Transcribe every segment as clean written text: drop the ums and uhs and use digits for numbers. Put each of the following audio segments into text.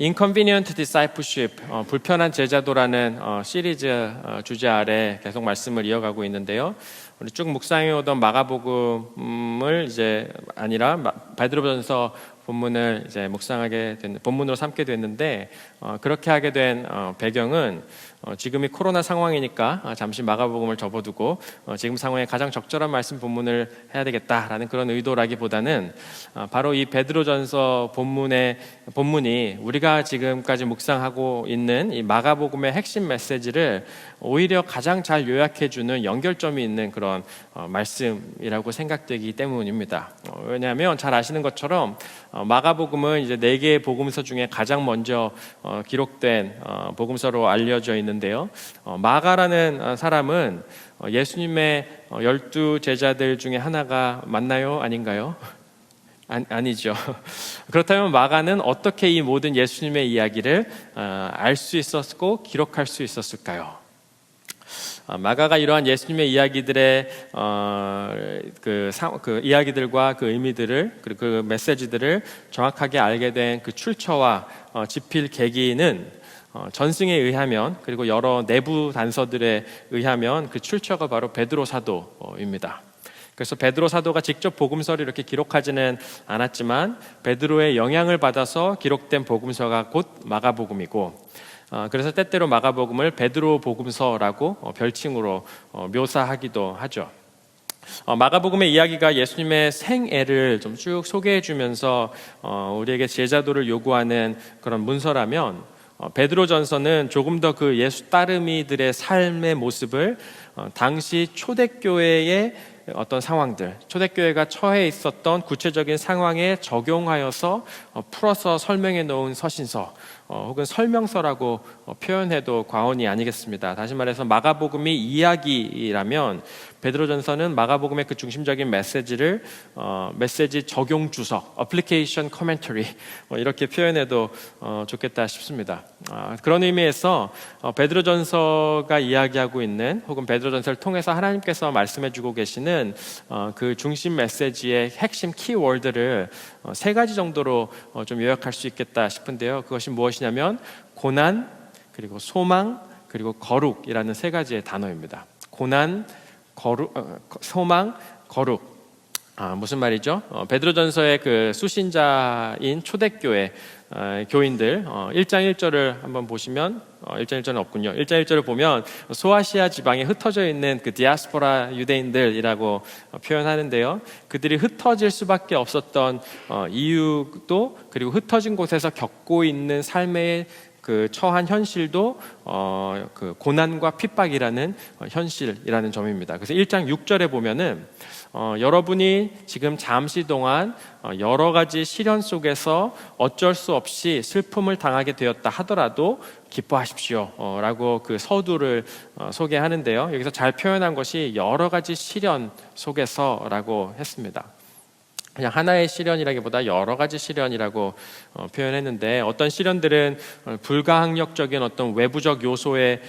Inconvenient Discipleship, 불편한 제자도라는 시리즈 주제 아래 계속 말씀을 이어가고 있는데요. 우리 쭉 묵상해 오던 마가복음을 이제 아니라 베드로전서 본문을 이제 묵상하게 된 본문으로 삼게 됐는데, 그렇게 하게 된 배경은 지금이 코로나 상황이니까 잠시 마가복음을 접어두고 지금 상황에 가장 적절한 말씀 본문을 해야 되겠다라는 그런 의도라기보다는 바로 이 베드로전서 본문이 우리가 지금까지 묵상하고 있는 이 마가복음의 핵심 메시지를 오히려 가장 잘 요약해주는 연결점이 있는 그런 말씀이라고 생각되기 때문입니다. 왜냐하면 잘 아시는 것처럼 마가복음은 이제 4개의 복음서 중에 가장 먼저 기록된 복음서로 알려져 있는데요. 마가라는 사람은 예수님의 12 제자들 중에 하나가 맞나요? 아닌가요? 아니죠. 그렇다면 마가는 어떻게 이 모든 예수님의 이야기를 알 수 있었고 기록할 수 있었을까요? 마가가 이러한 예수님의 이야기들의 그 이야기들과 그 의미들을, 그리고 그 메시지들을 정확하게 알게 된 그 출처와 지필 계기는 전승에 의하면, 그리고 여러 내부 단서들에 의하면 그 출처가 바로 베드로 사도입니다. 그래서 베드로 사도가 직접 복음서를 이렇게 기록하지는 않았지만 베드로의 영향을 받아서 기록된 복음서가 곧 마가복음이고, 그래서 때때로 마가복음을 베드로 복음서라고 별칭으로 묘사하기도 하죠. 마가복음의 이야기가 예수님의 생애를 좀 쭉 소개해 주면서 우리에게 제자도를 요구하는 그런 문서라면, 베드로전서는 조금 더 그 예수 따르미들의 삶의 모습을 당시 초대교회의 어떤 상황들, 초대교회가 처해 있었던 구체적인 상황에 적용하여서 풀어서 설명해 놓은 서신서, 혹은 설명서라고 표현해도 과언이 아니겠습니다. 다시 말해서 마가복음이 이야기라면 베드로전서는 마가복음의 그 중심적인 메시지를 메시지 적용 주석, application commentary, 이렇게 표현해도 좋겠다 싶습니다. 그런 의미에서 베드로전서가 이야기하고 있는, 혹은 베드로전서를 통해서 하나님께서 말씀해주고 계시는 그 중심 메시지의 핵심 키워드를 3가지 정도로 좀 요약할 수 있겠다 싶은데요. 그것이 무엇이냐면 고난, 그리고 소망, 그리고 거룩이라는 3가지의 단어입니다. 고난, 소망, 거룩. 무슨 말이죠? 베드로전서의 그 수신자인 초대교회 교인들 1장 1절을 한번 보시면, 1장 1절은 없군요. 1장 1절을 보면 소아시아 지방에 흩어져 있는 그 디아스포라 유대인들이라고 표현하는데요. 그들이 흩어질 수밖에 없었던 이유도, 그리고 흩어진 곳에서 겪고 있는 삶의 그 처한 현실도 그 고난과 핍박이라는 현실이라는 점입니다. 그래서 1장 6절에 보면은 여러분이 지금 잠시 동안 여러 가지 시련 속에서 어쩔 수 없이 슬픔을 당하게 되었다 하더라도 기뻐하십시오 라고 그 서두를 소개하는데요. 여기서 잘 표현한 것이 여러 가지 시련 속에서 라고 했습니다. 그냥 하나의 시련이라기보다 여러 가지 시련이라고 표현했는데, 어떤 시련들은 불가항력적인 어떤 외부적 요소의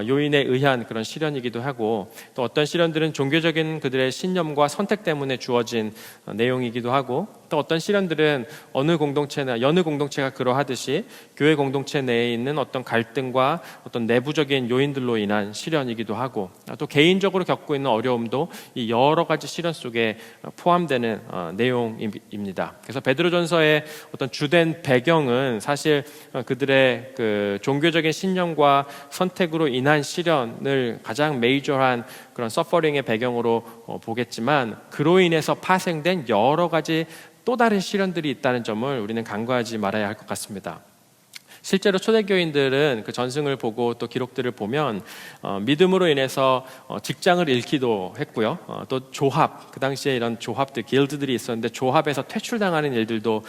요인에 의한 그런 시련이기도 하고, 또 어떤 시련들은 종교적인 그들의 신념과 선택 때문에 주어진 내용이기도 하고, 또 어떤 시련들은 여느 공동체가 그러하듯이 교회 공동체 내에 있는 어떤 갈등과 어떤 내부적인 요인들로 인한 시련이기도 하고, 또 개인적으로 겪고 있는 어려움도 이 여러 가지 시련 속에 포함되는 내용입니다. 그래서 베드로전서의 어떤 주된 배경은 사실 그들의 그 종교적인 신념과 선택으로 인한 시련을 가장 메이저한 그런 서퍼링의 배경으로 보겠지만, 그로 인해서 파생된 여러 가지 또 다른 시련들이 있다는 점을 우리는 간과하지 말아야 할 것 같습니다. 실제로 초대교인들은 그 전승을 보고 또 기록들을 보면 믿음으로 인해서 직장을 잃기도 했고요. 또 조합, 그 당시에 이런 조합들, 길드들이 있었는데 조합에서 퇴출당하는 일들도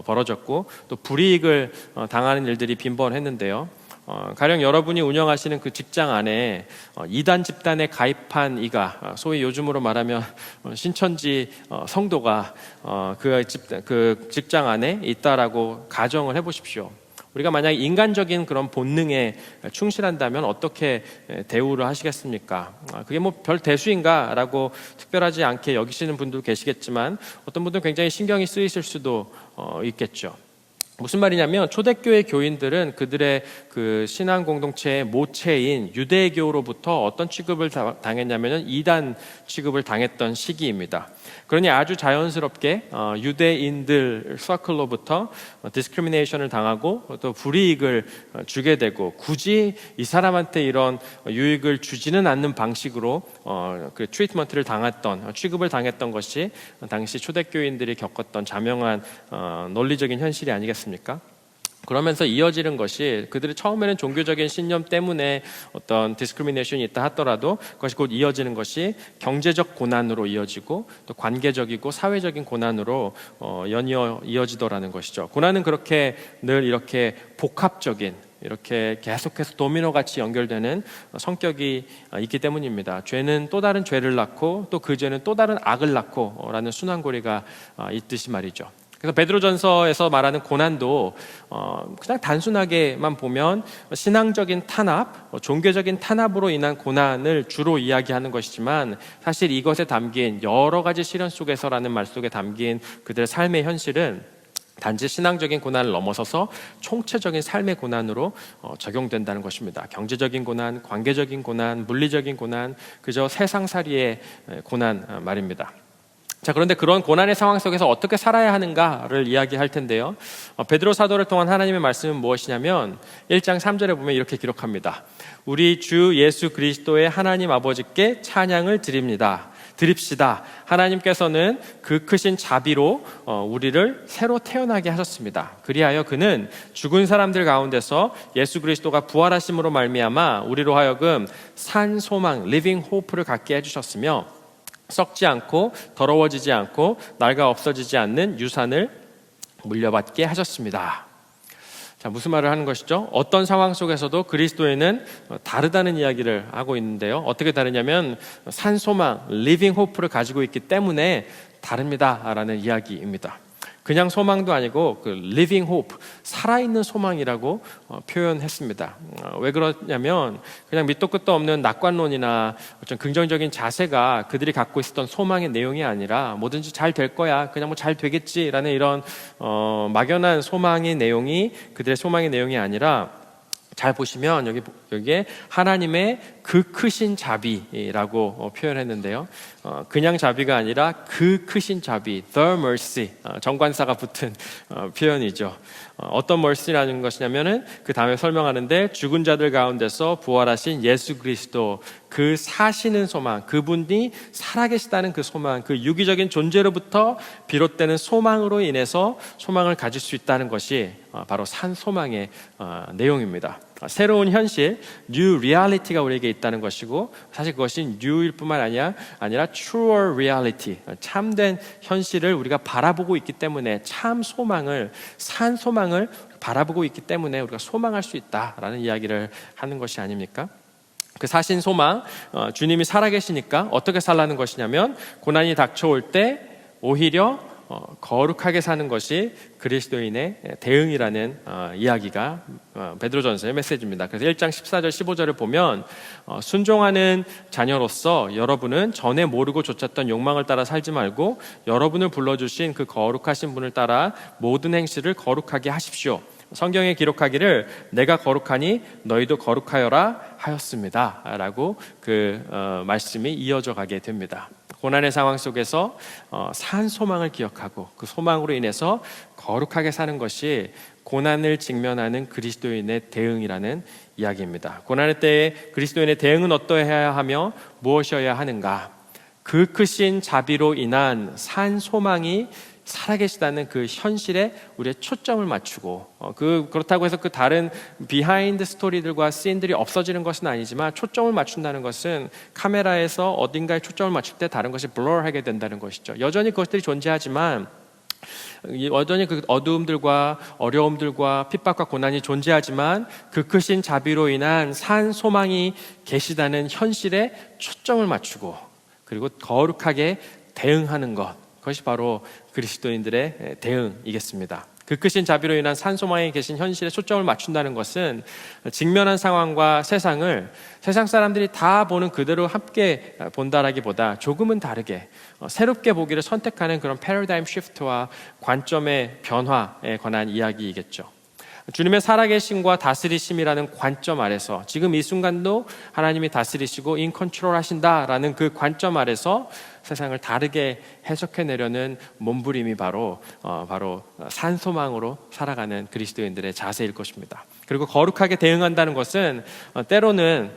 벌어졌고, 또 불이익을 당하는 일들이 빈번했는데요. 가령 여러분이 운영하시는 그 직장 안에 이단 집단에 가입한 이가, 소위 요즘으로 말하면 신천지 성도가 그 직장 안에 있다라고 가정을 해보십시오. 우리가 만약 인간적인 그런 본능에 충실한다면 어떻게 대우를 하시겠습니까? 그게 뭐 별 대수인가라고 특별하지 않게 여기시는 분도 계시겠지만, 어떤 분들은 굉장히 신경이 쓰이실 수도 있겠죠. 무슨 말이냐면 초대교회 교인들은 그들의 그 신앙 공동체의 모체인 유대교로부터 어떤 취급을 당했냐면 이단 취급을 당했던 시기입니다. 그러니 아주 자연스럽게 유대인들 서클로부터 디스크리미네이션을 당하고 또 불이익을 주게 되고, 굳이 이 사람한테 이런 유익을 주지는 않는 방식으로 그 트리트먼트를 당했던, 취급을 당했던 것이 당시 초대교인들이 겪었던 자명한 논리적인 현실이 아니겠습니까? 그러면서 이어지는 것이, 그들이 처음에는 종교적인 신념 때문에 어떤 디스크리미네이션이 있다 하더라도 그것이 곧 이어지는 것이 경제적 고난으로 이어지고 또 관계적이고 사회적인 고난으로 연이어 이어지더라는 것이죠. 고난은 그렇게 늘 이렇게 복합적인, 이렇게 계속해서 도미노같이 연결되는 성격이 있기 때문입니다. 죄는 또 다른 죄를 낳고 또 그 죄는 또 다른 악을 낳고 라는 순환고리가 있듯이 말이죠. 그래서 베드로전서에서 말하는 고난도 그냥 단순하게만 보면 신앙적인 탄압, 종교적인 탄압으로 인한 고난을 주로 이야기하는 것이지만, 사실 이것에 담긴 여러 가지 시련 속에서라는 말 속에 담긴 그들의 삶의 현실은 단지 신앙적인 고난을 넘어서서 총체적인 삶의 고난으로 적용된다는 것입니다. 경제적인 고난, 관계적인 고난, 물리적인 고난, 그저 세상살이의 고난 말입니다. 자, 그런데 그런 고난의 상황 속에서 어떻게 살아야 하는가를 이야기할 텐데요. 베드로 사도를 통한 하나님의 말씀은 무엇이냐면 1장 3절에 보면 이렇게 기록합니다. 우리 주 예수 그리스도의 하나님 아버지께 찬양을 드립시다. 하나님께서는 그 크신 자비로 우리를 새로 태어나게 하셨습니다. 그리하여 그는 죽은 사람들 가운데서 예수 그리스도가 부활하심으로 말미암아 우리로 하여금 산 소망, 리빙 호프를 갖게 해주셨으며, 썩지 않고 더러워지지 않고 낡아 없어지지 않는 유산을 물려받게 하셨습니다. 자, 무슨 말을 하는 것이죠? 어떤 상황 속에서도 그리스도인은 다르다는 이야기를 하고 있는데요. 어떻게 다르냐면 산소망, 리빙 호프를 가지고 있기 때문에 다릅니다라는 이야기입니다. 그냥 소망도 아니고 그 living hope, 살아있는 소망이라고 표현했습니다. 왜 그러냐면 그냥 밑도 끝도 없는 낙관론이나 어떤 긍정적인 자세가 그들이 갖고 있었던 소망의 내용이 아니라 뭐든지 잘 될 거야, 그냥 뭐 잘 되겠지라는 이런 막연한 소망의 내용이 그들의 소망의 내용이 아니라, 잘 보시면 여기에 하나님의 그 크신 자비라고 표현했는데요. 그냥 자비가 아니라 그 크신 자비, the mercy, 정관사가 붙은 표현이죠. 어떤 mercy라는 것이냐면은 그 다음에 설명하는데, 죽은 자들 가운데서 부활하신 예수 그리스도, 그 사시는 소망, 그분이 살아계시다는 그 소망, 그 유기적인 존재로부터 비롯되는 소망으로 인해서 소망을 가질 수 있다는 것이 바로 산 소망의 내용입니다. 새로운 현실, new reality가 우리에게 있다는 것이고, 사실 그것이 new일 뿐만 아니라 truer reality, 참된 현실을 우리가 바라보고 있기 때문에, 참 소망을, 산 소망을 바라보고 있기 때문에 우리가 소망할 수 있다라는 이야기를 하는 것이 아닙니까? 그 사신 소망, 주님이 살아계시니까 어떻게 살라는 것이냐면, 고난이 닥쳐올 때 오히려 거룩하게 사는 것이 그리스도인의 대응이라는 이야기가 베드로전서의 메시지입니다. 그래서 1장 14절 15절을 보면, 순종하는 자녀로서 여러분은 전에 모르고 좇았던 욕망을 따라 살지 말고 여러분을 불러주신 그 거룩하신 분을 따라 모든 행실을 거룩하게 하십시오. 성경에 기록하기를 내가 거룩하니 너희도 거룩하여라 하였습니다 라고 그 말씀이 이어져 가게 됩니다. 고난의 상황 속에서 산 소망을 기억하고 그 소망으로 인해서 거룩하게 사는 것이 고난을 직면하는 그리스도인의 대응이라는 이야기입니다. 고난의 때에 그리스도인의 대응은 어떠해야 하며 무엇이어야 하는가? 그 크신 자비로 인한 산 소망이 살아계시다는 그 현실에 우리의 초점을 맞추고, 그렇다고 해서 그 다른 비하인드 스토리들과 씬들이 없어지는 것은 아니지만, 초점을 맞춘다는 것은 카메라에서 어딘가에 초점을 맞출 때 다른 것이 블러하게 된다는 것이죠. 여전히 그것들이 존재하지만, 여전히 그 어두움들과 어려움들과 핍박과 고난이 존재하지만, 그 크신 자비로 인한 산 소망이 계시다는 현실에 초점을 맞추고, 그리고 거룩하게 대응하는 것, 그것이 바로 그리스도인들의 대응이겠습니다. 그 크신 자비로 인한 산소망에 계신 현실에 초점을 맞춘다는 것은 직면한 상황과 세상을 세상 사람들이 다 보는 그대로 함께 본다라기보다 조금은 다르게 새롭게 보기를 선택하는 그런 패러다임 시프트와 관점의 변화에 관한 이야기이겠죠. 주님의 살아계심과 다스리심이라는 관점 아래서 지금 이 순간도 하나님이 다스리시고 인컨트롤 하신다라는 그 관점 아래서 세상을 다르게 해석해내려는 몸부림이 바로 산소망으로 살아가는 그리스도인들의 자세일 것입니다. 그리고 거룩하게 대응한다는 것은 때로는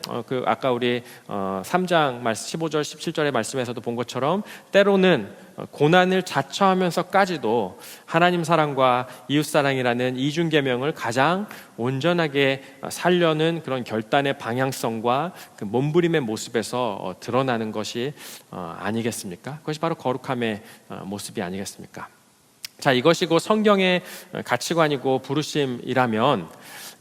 아까 우리 3장 15절 17절의 말씀에서도 본 것처럼 때로는 고난을 자처하면서까지도 하나님 사랑과 이웃 사랑이라는 이중계명을 가장 온전하게 살려는 그런 결단의 방향성과 그 몸부림의 모습에서 드러나는 것이 아니겠습니까? 그것이 바로 거룩함의 모습이 아니겠습니까? 자, 이것이 곧 성경의 가치관이고 부르심이라면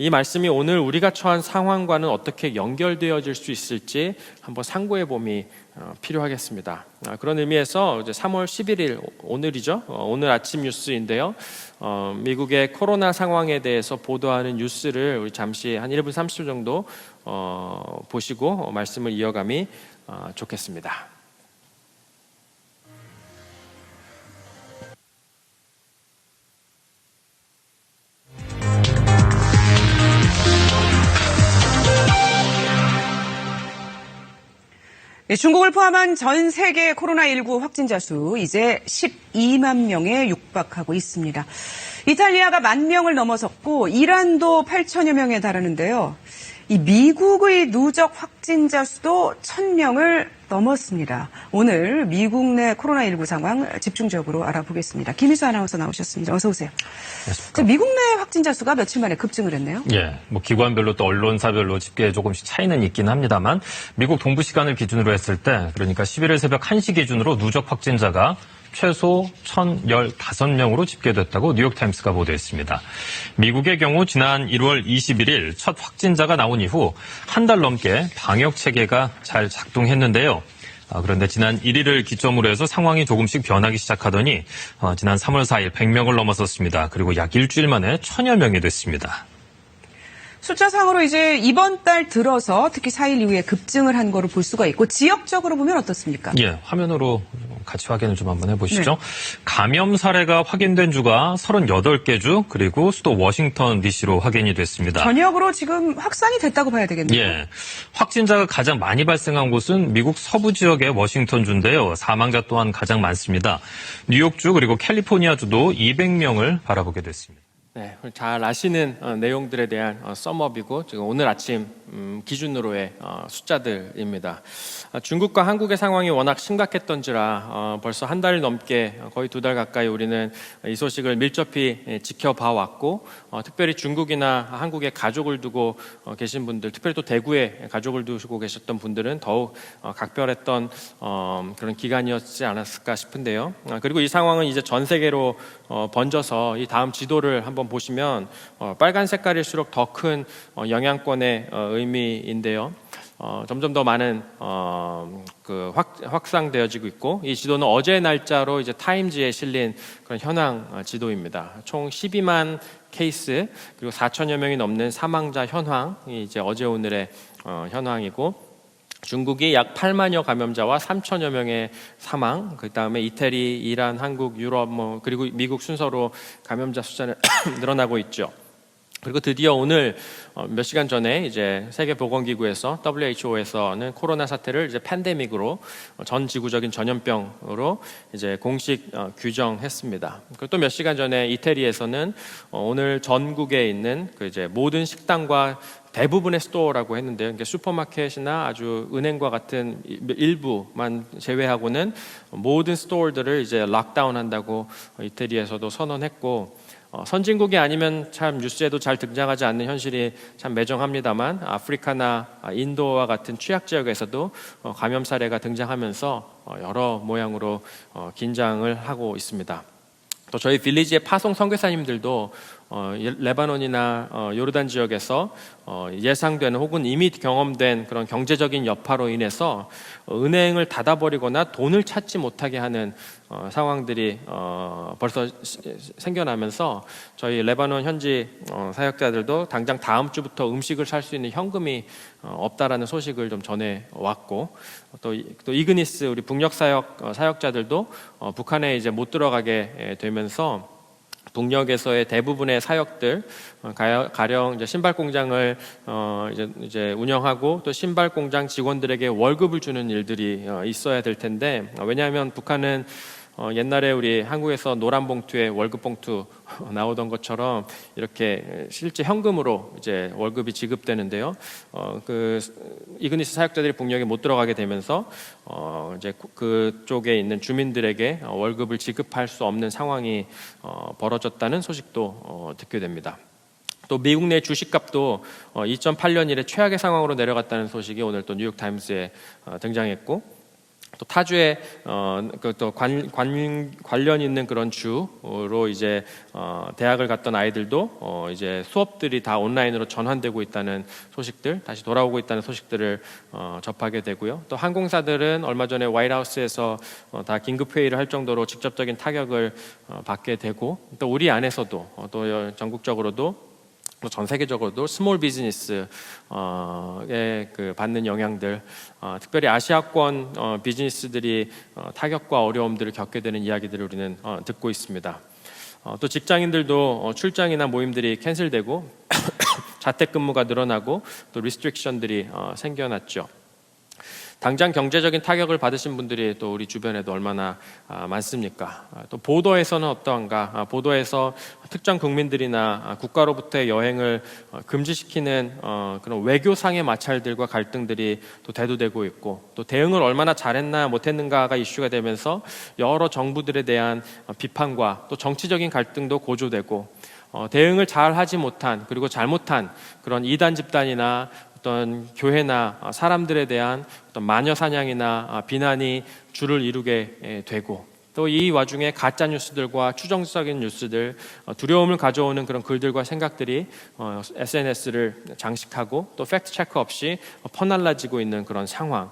이 말씀이 오늘 우리가 처한 상황과는 어떻게 연결되어질 수 있을지 한번 상고해 봄이 필요하겠습니다. 그런 의미에서 이제 3월 11일 오늘이죠. 오늘 아침 뉴스인데요. 미국의 코로나 상황에 대해서 보도하는 뉴스를 우리 잠시 한 1분 30초 정도 보시고 말씀을 이어감이 좋겠습니다. 중국을 포함한 전 세계 코로나19 확진자 수 이제 12만 명에 육박하고 있습니다. 이탈리아가 1만 명을 넘어섰고 이란도 8천여 명에 달하는데요. 이 미국의 누적 확진자 수도 1,000명을 넘었습니다. 오늘 미국 내 코로나19 상황 집중적으로 알아보겠습니다. 김희수 아나운서 나오셨습니다. 어서 오세요. 자, 미국 내 확진자 수가 며칠 만에 급증을 했네요. 예, 기관별로 또 언론사별로 집계에 조금씩 차이는 있긴 합니다만 미국 동부 시간을 기준으로 했을 때 그러니까 11일 새벽 1시 기준으로 누적 확진자가 최소 1,015명으로 집계됐다고 뉴욕타임스가 보도했습니다. 미국의 경우 지난 1월 21일 첫 확진자가 나온 이후 한 달 넘게 방역 체계가 잘 작동했는데요. 그런데 지난 1일을 기점으로 해서 상황이 조금씩 변하기 시작하더니 지난 3월 4일 100명을 넘어섰습니다. 그리고 약 일주일 만에 1,000여 명이 됐습니다. 숫자상으로 이제 이번 달 들어서 특히 4일 이후에 급증을 한 거로 볼 수가 있고 지역적으로 보면 어떻습니까? 예, 화면으로 같이 확인을 좀 한번 해보시죠. 네. 감염 사례가 확인된 주가 38개 주 그리고 수도 워싱턴 DC로 확인이 됐습니다. 전역으로 지금 확산이 됐다고 봐야 되겠네요. 예, 확진자가 가장 많이 발생한 곳은 미국 서부 지역의 워싱턴주인데요. 사망자 또한 가장 많습니다. 뉴욕주 그리고 캘리포니아주도 200명을 바라보게 됐습니다. 네, 잘 아시는 내용들에 대한 썸업이고 지금 오늘 아침 기준으로의 숫자들입니다. 중국과 한국의 상황이 워낙 심각했던지라 벌써 한 달 넘게 거의 2달 가까이 우리는 이 소식을 밀접히 지켜봐 왔고 특별히 중국이나 한국에 가족을 두고 계신 분들, 특별히 또 대구에 가족을 두고 계셨던 분들은 더욱 각별했던 그런 기간이었지 않았을까 싶은데요. 그리고 이 상황은 이제 전 세계로 번져서 이 다음 지도를 한번 보시면 빨간 색깔일수록 더 큰 영향권의 의미인데요. 점점 더 많은 확산되어지고 있고 이 지도는 어제 날짜로 이제 타임즈에 실린 그런 현황 지도입니다. 총 12만 케이스 그리고 4천여 명이 넘는 사망자 현황이 이제 어제 오늘의 현황이고. 중국이 약 8만여 감염자와 3천여 명의 사망, 그 다음에 이태리, 이란, 한국, 유럽, 그리고 미국 순서로 감염자 숫자는 늘어나고 있죠. 그리고 드디어 오늘 몇 시간 전에 이제 세계보건기구에서 WHO에서는 코로나 사태를 이제 팬데믹으로 전 지구적인 전염병으로 이제 공식 규정했습니다. 그리고 또 몇 시간 전에 이태리에서는 오늘 전국에 있는 그 이제 모든 식당과 대부분의 스토어라고 했는데요. 그러니까 슈퍼마켓이나 아주 은행과 같은 일부만 제외하고는 모든 스토어들을 이제 락다운한다고 이태리에서도 선언했고. 선진국이 아니면 참 뉴스에도 잘 등장하지 않는 현실이 참 매정합니다만 아프리카나 인도와 같은 취약 지역에서도 감염 사례가 등장하면서 여러 모양으로 긴장을 하고 있습니다. 또 저희 빌리지의 파송 선교사님들도 레바논이나 요르단 지역에서 예상되는 혹은 이미 경험된 그런 경제적인 여파로 인해서 은행을 닫아버리거나 돈을 찾지 못하게 하는 상황들이 벌써 생겨나면서 저희 레바논 현지 사역자들도 당장 다음 주부터 음식을 살 수 있는 현금이 없다라는 소식을 좀 전해 왔고, 또 이그니스 우리 북녘 사역자들도 북한에 이제 못 들어가게 되면서 북녘에서의 대부분의 사역들, 가령 이제 신발 공장을 이제 운영하고 또 신발 공장 직원들에게 월급을 주는 일들이 있어야 될 텐데, 왜냐하면 북한은 옛날에 우리 한국에서 노란 봉투에 월급 봉투 나오던 것처럼 이렇게 실제 현금으로 이제 월급이 지급되는데요. 그 이그니스 사역자들이 북녘에 못 들어가게 되면서 이제 그쪽에 있는 주민들에게 월급을 지급할 수 없는 상황이 벌어졌다는 소식도 듣게 됩니다. 또 미국 내 주식값도 2008년 이래 최악의 상황으로 내려갔다는 소식이 오늘 또 뉴욕 타임스에 등장했고, 또 타주에 또 관련 있는 그런 주로 이제 대학을 갔던 아이들도 이제 수업들이 다 온라인으로 전환되고 있다는 소식들, 다시 돌아오고 있다는 소식들을 접하게 되고요. 또 항공사들은 얼마 전에 화이트하우스에서 다 긴급 회의를 할 정도로 직접적인 타격을 받게 되고, 또 우리 안에서도 또 전국적으로도 전 세계적으로도 스몰 비즈니스에 그 받는 영향들, 특별히 아시아권 비즈니스들이 타격과 어려움들을 겪게 되는 이야기들을 우리는 듣고 있습니다. 또 직장인들도 출장이나 모임들이 캔슬되고 자택근무가 늘어나고 또 리스트릭션들이 생겨났죠. 당장 경제적인 타격을 받으신 분들이 또 우리 주변에도 얼마나 많습니까? 또 보도에서는 어떠한가? 보도에서 특정 국민들이나 국가로부터의 여행을 금지시키는 그런 외교상의 마찰들과 갈등들이 또 대두되고 있고, 또 대응을 얼마나 잘했나 못했는가가 이슈가 되면서 여러 정부들에 대한 비판과 또 정치적인 갈등도 고조되고, 대응을 잘 하지 못한 그리고 잘못한 그런 이단 집단이나 어떤 교회나 사람들에 대한 어떤 마녀 사냥이나 비난이 주를 이루게 되고, 또 이 와중에 가짜 뉴스들과 추정적인 뉴스들, 두려움을 가져오는 그런 글들과 생각들이 SNS를 장식하고 또 팩트 체크 없이 퍼날라지고 있는 그런 상황.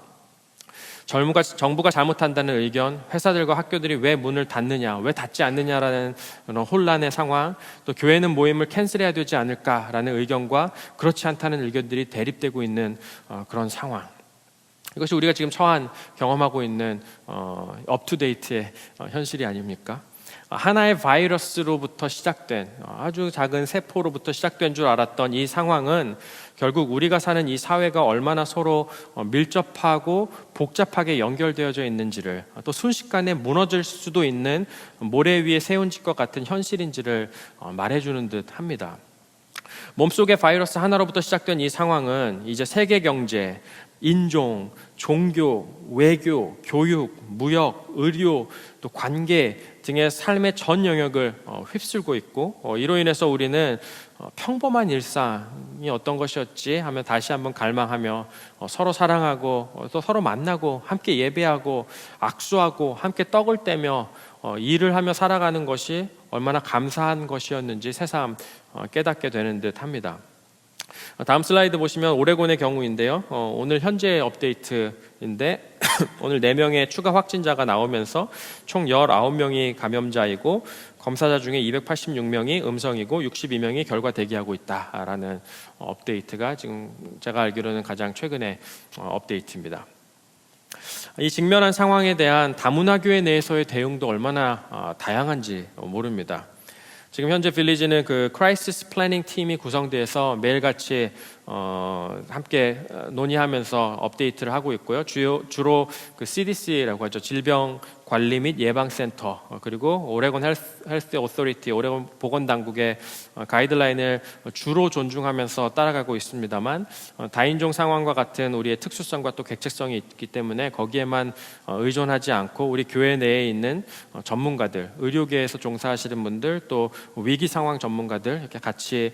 정부가 잘못한다는 의견, 회사들과 학교들이 왜 문을 닫느냐, 왜 닫지 않느냐라는 그런 혼란의 상황, 또 교회는 모임을 캔슬해야 되지 않을까라는 의견과 그렇지 않다는 의견들이 대립되고 있는 그런 상황. 이것이 우리가 지금 경험하고 있는 업투데이트의 현실이 아닙니까? 하나의 바이러스로부터 시작된, 아주 작은 세포로부터 시작된 줄 알았던 이 상황은 결국 우리가 사는 이 사회가 얼마나 서로 밀접하고 복잡하게 연결되어져 있는지를, 또 순식간에 무너질 수도 있는 모래 위에 세운 집 것 같은 현실인지를 말해주는 듯 합니다. 몸속의 바이러스 하나로부터 시작된 이 상황은 이제 세계 경제, 인종, 종교, 외교, 교육, 무역, 의료, 또 관계 등의 삶의 전 영역을 휩쓸고 있고, 이로 인해서 우리는 평범한 일상이 어떤 것이었지 하면 다시 한번 갈망하며 서로 사랑하고 또 서로 만나고 함께 예배하고 악수하고 함께 떡을 떼며 일을 하며 살아가는 것이 얼마나 감사한 것이었는지 새삼 깨닫게 되는 듯 합니다. 다음 슬라이드 보시면 오레곤의 경우인데요. 오늘 현재 업데이트인데 오늘 4명의 추가 확진자가 나오면서 총 19명이 감염자이고 검사자 중에 286명이 음성이고 62명이 결과 대기하고 있다라는 업데이트가 지금 제가 알기로는 가장 최근의 업데이트입니다. 이 직면한 상황에 대한 다문화 교회 내에서의 대응도 얼마나 다양한지 모릅니다. 지금 현재 빌리지는 그 크라이시스 플래닝 팀이 구성돼서 매일같이 함께 논의하면서 업데이트를 하고 있고요. 주로 그 CDC라고 하죠. 질병 관리 및 예방센터, 그리고 오레곤 헬스 오서리티, 오레곤 보건당국의 가이드라인을 주로 존중하면서 따라가고 있습니다만, 다인종 상황과 같은 우리의 특수성과 또 객체성이 있기 때문에 거기에만 의존하지 않고 우리 교회 내에 있는 전문가들, 의료계에서 종사하시는 분들, 또 위기 상황 전문가들 이렇게 같이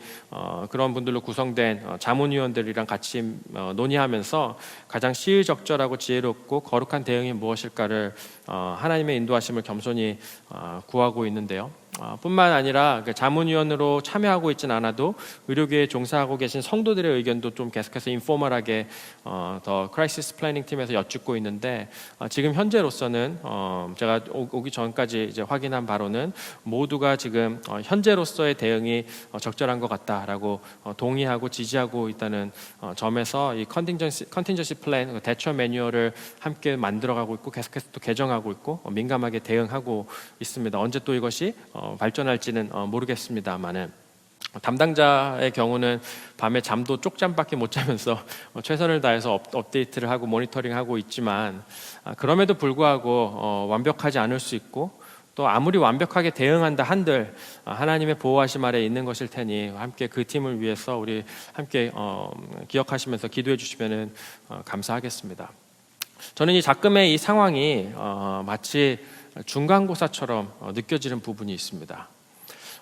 그런 분들로 구성된 자문위원들이랑 같이 논의하면서 가장 시의적절하고 지혜롭고 거룩한 대응이 무엇일까를 하나님의 인도하심을 겸손히 구하고 있는데요. 뿐만 아니라 그 자문위원으로 참여하고 있지는 않아도 의료계에 종사하고 계신 성도들의 의견도 좀 계속해서 인포멀하게 더 크라이시스 플래닝 팀에서 여쭙고 있는데 지금 현재로서는 제가 오기 전까지 이제 확인한 바로는 모두가 지금 현재로서의 대응이 적절한 것 같다라고 동의하고 지지하고 있다는 점에서 이 컨틴전시 플랜 대처 매뉴얼을 함께 만들어가고 있고 계속해서 또 개정하고 있고 민감하게 대응하고 있습니다. 언제 또 이것이 발전할지는 모르겠습니다만은 담당자의 경우는 밤에 잠도 쪽잠밖에 못 자면서 최선을 다해서 업데이트를 하고 모니터링하고 있지만 그럼에도 불구하고 완벽하지 않을 수 있고 또 아무리 완벽하게 대응한다 한들 하나님의 보호하심 아래 있는 것일 테니 함께 그 팀을 위해서 우리 함께 기억하시면서 기도해 주시면 감사하겠습니다. 저는 이 작금의 이 상황이 마치 중간고사처럼 느껴지는 부분이 있습니다.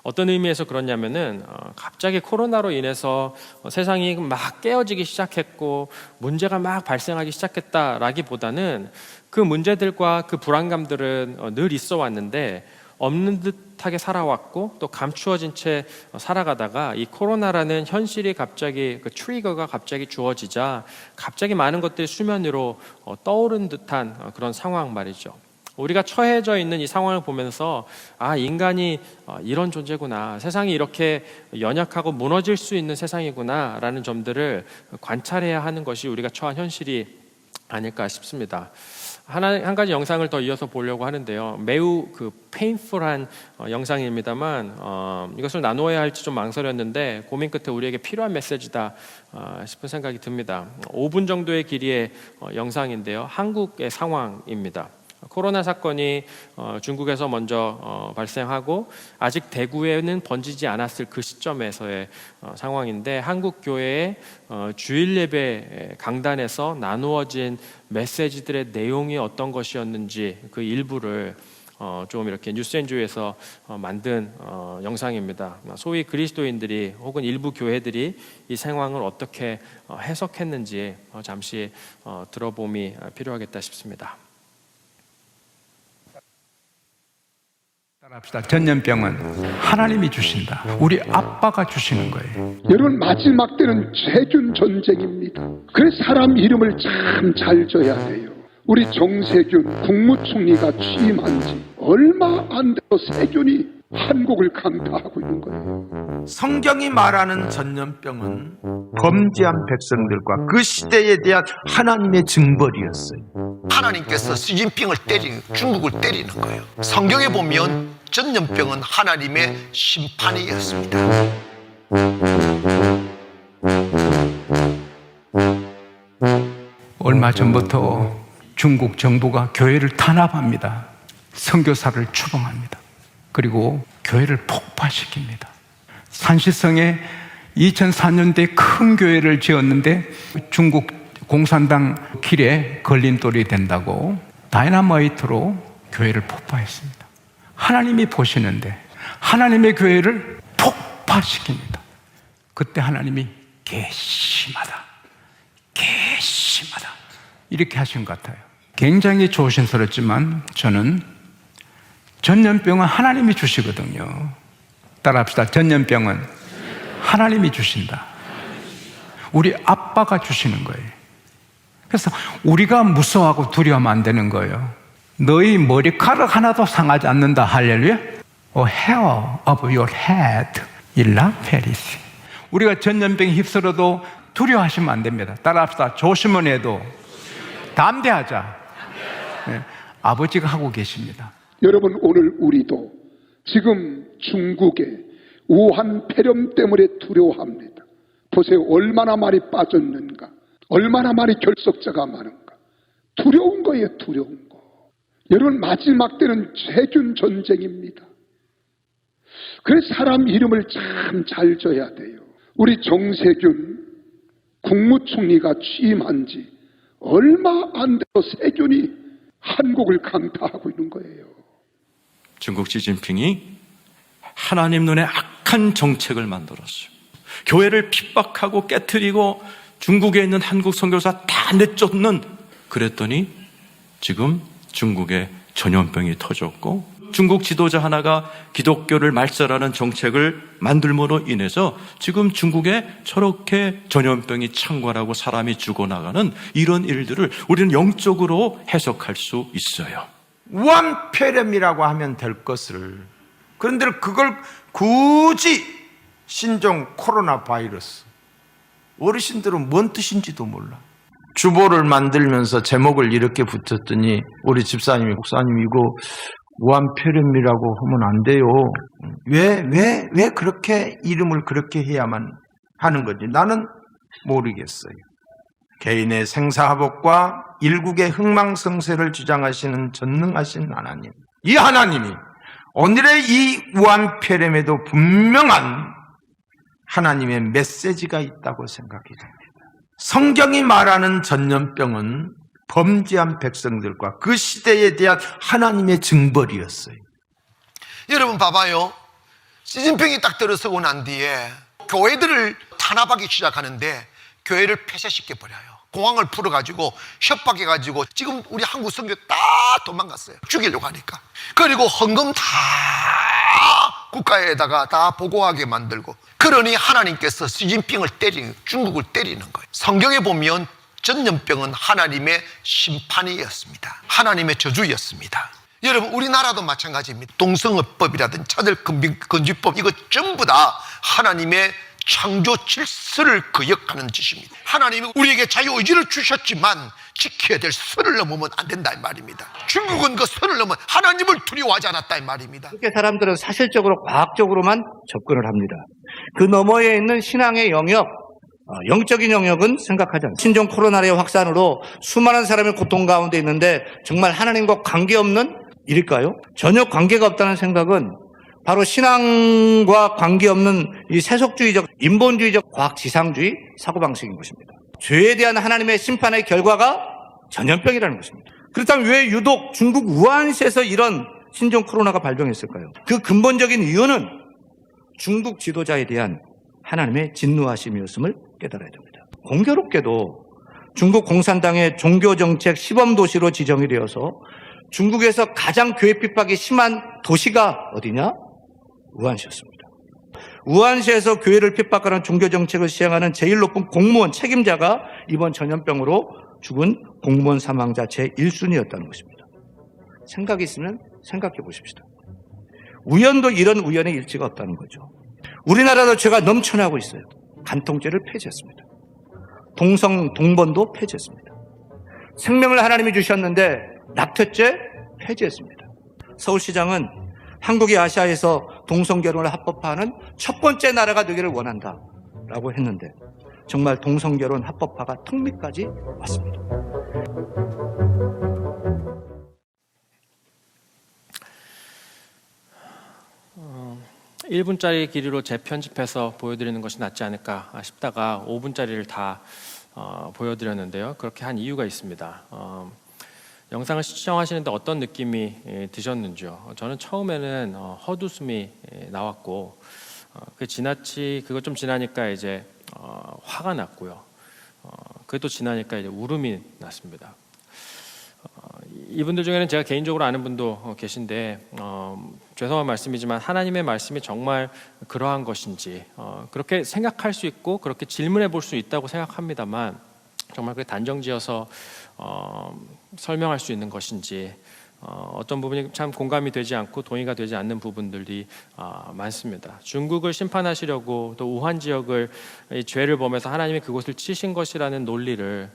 어떤 의미에서 그렇냐면은 갑자기 코로나로 인해서 세상이 막 깨어지기 시작했고 문제가 막 발생하기 시작했다라기보다는 그 문제들과 그 불안감들은 늘 있어 왔는데 없는 듯하게 살아왔고 또 감추어진 채 살아가다가 이 코로나라는 현실이 갑자기 그 트리거가 갑자기 주어지자 갑자기 많은 것들이 수면 위로 떠오른 듯한 그런 상황 말이죠. 우리가 처해져 있는 이 상황을 보면서 인간이 이런 존재구나, 세상이 이렇게 연약하고 무너질 수 있는 세상이구나 라는 점들을 관찰해야 하는 것이 우리가 처한 현실이 아닐까 싶습니다. 한 가지 영상을 더 이어서 보려고 하는데요. 매우 그 페인풀한 영상입니다만 이것을 나누어야 할지 좀 망설였는데 고민 끝에 우리에게 필요한 메시지다 싶은 생각이 듭니다. 5분 정도의 길이의 영상인데요. 한국의 상황입니다. 코로나 사건이 중국에서 먼저 발생하고 아직 대구에는 번지지 않았을 그 시점에서의 상황인데 한국 교회의 주일 예배 강단에서 나누어진 메시지들의 내용이 어떤 것이었는지 그 일부를 좀 이렇게 뉴스엔조에서 만든 영상입니다. 소위 그리스도인들이 혹은 일부 교회들이 이 상황을 어떻게 해석했는지 잠시 들어봄이 필요하겠다 싶습니다. 합시다. 전염병은 하나님이 주신다. 우리 아빠가 주시는 거예요. 여러분, 마지막 때는 세균 전쟁입니다. 그래서 사람 이름을 참 잘 줘야 돼요. 우리 정세균 국무총리가 취임한 지 얼마 안 돼서 세균이 한국을 강타하고 있는 거예요. 성경이 말하는 전염병은 범죄한 백성들과 그 시대에 대한 하나님의 징벌이었어요. 하나님께서 시진핑을 중국을 때리는 거예요. 성경에 보면 전염병은 하나님의 심판이었습니다. 얼마 전부터 중국 정부가 교회를 탄압합니다. 선교사를 추방합니다. 그리고 교회를 폭파시킵니다. 산시성에 2004년도에 큰 교회를 지었는데 중국 공산당 길에 걸림돌이 된다고 다이너마이트로 교회를 폭파했습니다. 하나님이 보시는데 하나님의 교회를 폭파시킵니다. 그때 하나님이 괘씸하다, 괘씸하다 이렇게 하신 것 같아요. 굉장히 조심스럽지만 저는 전염병은 하나님이 주시거든요. 따라합시다. 전염병은 하나님이 주신다. 우리 아빠가 주시는 거예요. 그래서 우리가 무서워하고 두려워하면 안 되는 거예요. 너희 머리카락 하나도 상하지 않는다. 할렐루야. hair of your head will not perish. 우리가 전염병에 휩쓸어도 두려워하시면 안 됩니다. 따라합시다. 조심은 해도 담대하자. 네, 아버지가 하고 계십니다. 여러분, 오늘 우리도 지금 중국의 우한 폐렴 때문에 두려워합니다. 보세요. 얼마나 많이 빠졌는가. 얼마나 많이 결석자가 많은가. 두려운 거예요. 두려운 거. 여러분, 마지막 때는 세균 전쟁입니다. 그래서 사람 이름을 참 잘 줘야 돼요. 우리 정세균 국무총리가 취임한 지 얼마 안 돼서 세균이 한국을 강타하고 있는 거예요. 중국 시진핑이 하나님 눈에 악한 정책을 만들었어요. 교회를 핍박하고 깨트리고 중국에 있는 한국 선교사 다 내쫓는, 그랬더니 지금 중국에 전염병이 터졌고 중국 지도자 하나가 기독교를 말살하는 정책을 만들므로 인해서 지금 중국에 저렇게 전염병이 창궐하고 사람이 죽어나가는 이런 일들을 우리는 영적으로 해석할 수 있어요. 우한폐렴이라고 하면 될 것을, 그런데 그걸 굳이 신종 코로나 바이러스, 어르신들은 뭔 뜻인지도 몰라. 주보를 만들면서 제목을 이렇게 붙였더니 우리 집사님이, 목사님 이거 우한폐렴이라고 하면 안 돼요. 왜 그렇게 이름을 그렇게 해야만 하는 건지 나는 모르겠어요. 개인의 생사화복과 일국의 흥망성쇠를 주장하시는 전능하신 하나님, 이 하나님이 오늘의 이 우한폐렴에도 분명한 하나님의 메시지가 있다고 생각이 됩니다. 성경이 말하는 전염병은 범죄한 백성들과 그 시대에 대한 하나님의 징벌이었어요. 여러분 봐봐요. 시진핑이 딱 들어서고 난 뒤에 교회들을 탄압하기 시작하는데 교회를 폐쇄시켜버려요. 공항을 풀어가지고 협박해가지고 지금 우리 한국 선교 다 도망갔어요. 죽이려고 하니까. 그리고 헌금 다 국가에다가 다 보고하게 만들고, 그러니 하나님께서 시진핑을 중국을 때리는 거예요. 성경에 보면 전염병은 하나님의 심판이었습니다. 하나님의 저주였습니다. 여러분 우리나라도 마찬가지입니다. 동성애법이라든지 차별금지법, 이거 전부 다 하나님의 창조 질서를 거역하는 짓입니다. 하나님이 우리에게 자유의지를 주셨지만 지켜야 될 선을 넘으면 안 된다 이 말입니다. 중국은 그 선을 넘으면 하나님을 두려워하지 않았다 이 말입니다. 그렇게 사람들은 사실적으로 과학적으로만 접근을 합니다. 그 너머에 있는 신앙의 영역, 영적인 영역은 생각하지 않습니다. 신종 코로나의 확산으로 수많은 사람이 고통 가운데 있는데 정말 하나님과 관계없는 일일까요? 전혀 관계가 없다는 생각은 바로 신앙과 관계없는 이 세속주의적, 인본주의적 과학지상주의 사고방식인 것입니다. 죄에 대한 하나님의 심판의 결과가 전염병이라는 것입니다. 그렇다면 왜 유독 중국 우한시에서 이런 신종 코로나가 발병했을까요? 그 근본적인 이유는 중국 지도자에 대한 하나님의 진노하심이었음을 깨달아야 됩니다. 공교롭게도 중국 공산당의 종교정책 시범도시로 지정이 되어서 중국에서 가장 교회 핍박이 심한 도시가 어디냐? 우한시였습니다. 우한시에서 교회를 핍박하는 종교정책을 시행하는 제일 높은 공무원 책임자가 이번 전염병으로 죽은 공무원 사망자 제1순위였다는 것입니다. 생각이 있으면 생각해 보십시다. 우연도 이런 우연의 일치가 없다는 거죠. 우리나라도 죄가 넘쳐나고 있어요. 간통죄를 폐지했습니다. 동번도 폐지했습니다. 생명을 하나님이 주셨는데 낙태죄 폐지했습니다. 서울시장은 한국이 아시아에서 동성결혼을 합법화하는 첫 번째 나라가 되기를 원한다라고 했는데 정말 동성결혼 합법화가 턱밑까지 왔습니다. 1분짜리 길이로 재편집해서 보여드리는 것이 낫지 않을까 싶다가 5분짜리를 다 보여드렸는데요. 그렇게 한 이유가 있습니다. 영상을 시청하시는데 어떤 느낌이 드셨는지요? 저는 처음에는 헛웃음이 나왔고 그거 좀 지나니까 이제 화가 났고요. 그게 또 지나니까 이제 울음이 났습니다. 이분들 중에는 제가 개인적으로 아는 분도 계신데 죄송한 말씀이지만 하나님의 말씀이 정말 그러한 것인지 그렇게 생각할 수 있고 그렇게 질문해 볼 수 있다고 생각합니다만 정말 그게 단정지어서 설명할 수 있는 것인지 어떤 부분이 참 공감이 되지 않고 동의가 되지 않는 부분들이 많습니다. 중국을 심판하시려고 또 우한 지역을 이 죄를 범해서 하나님이 그곳을 치신 것이라는 논리를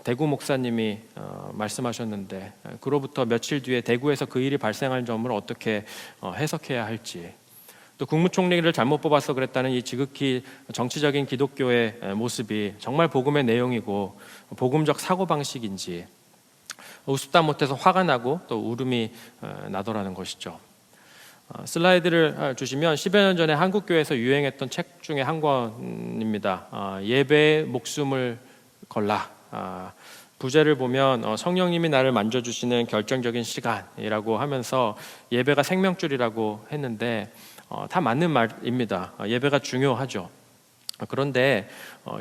대구 목사님이 말씀하셨는데 그로부터 며칠 뒤에 대구에서 그 일이 발생한 점을 어떻게 해석해야 할지, 또 국무총리를 잘못 뽑아서 그랬다는 이 지극히 정치적인 기독교의 모습이 정말 복음의 내용이고 복음적 사고방식인지 우습다 못해서 화가 나고 또 울음이 나더라는 것이죠. 슬라이드를 주시면 10여 년 전에 한국교회에서 유행했던 책 중에 한 권입니다. 예배에 목숨을 걸라. 부제를 보면 성령님이 나를 만져주시는 결정적인 시간이라고 하면서 예배가 생명줄이라고 했는데 다 맞는 말입니다. 예배가 중요하죠. 그런데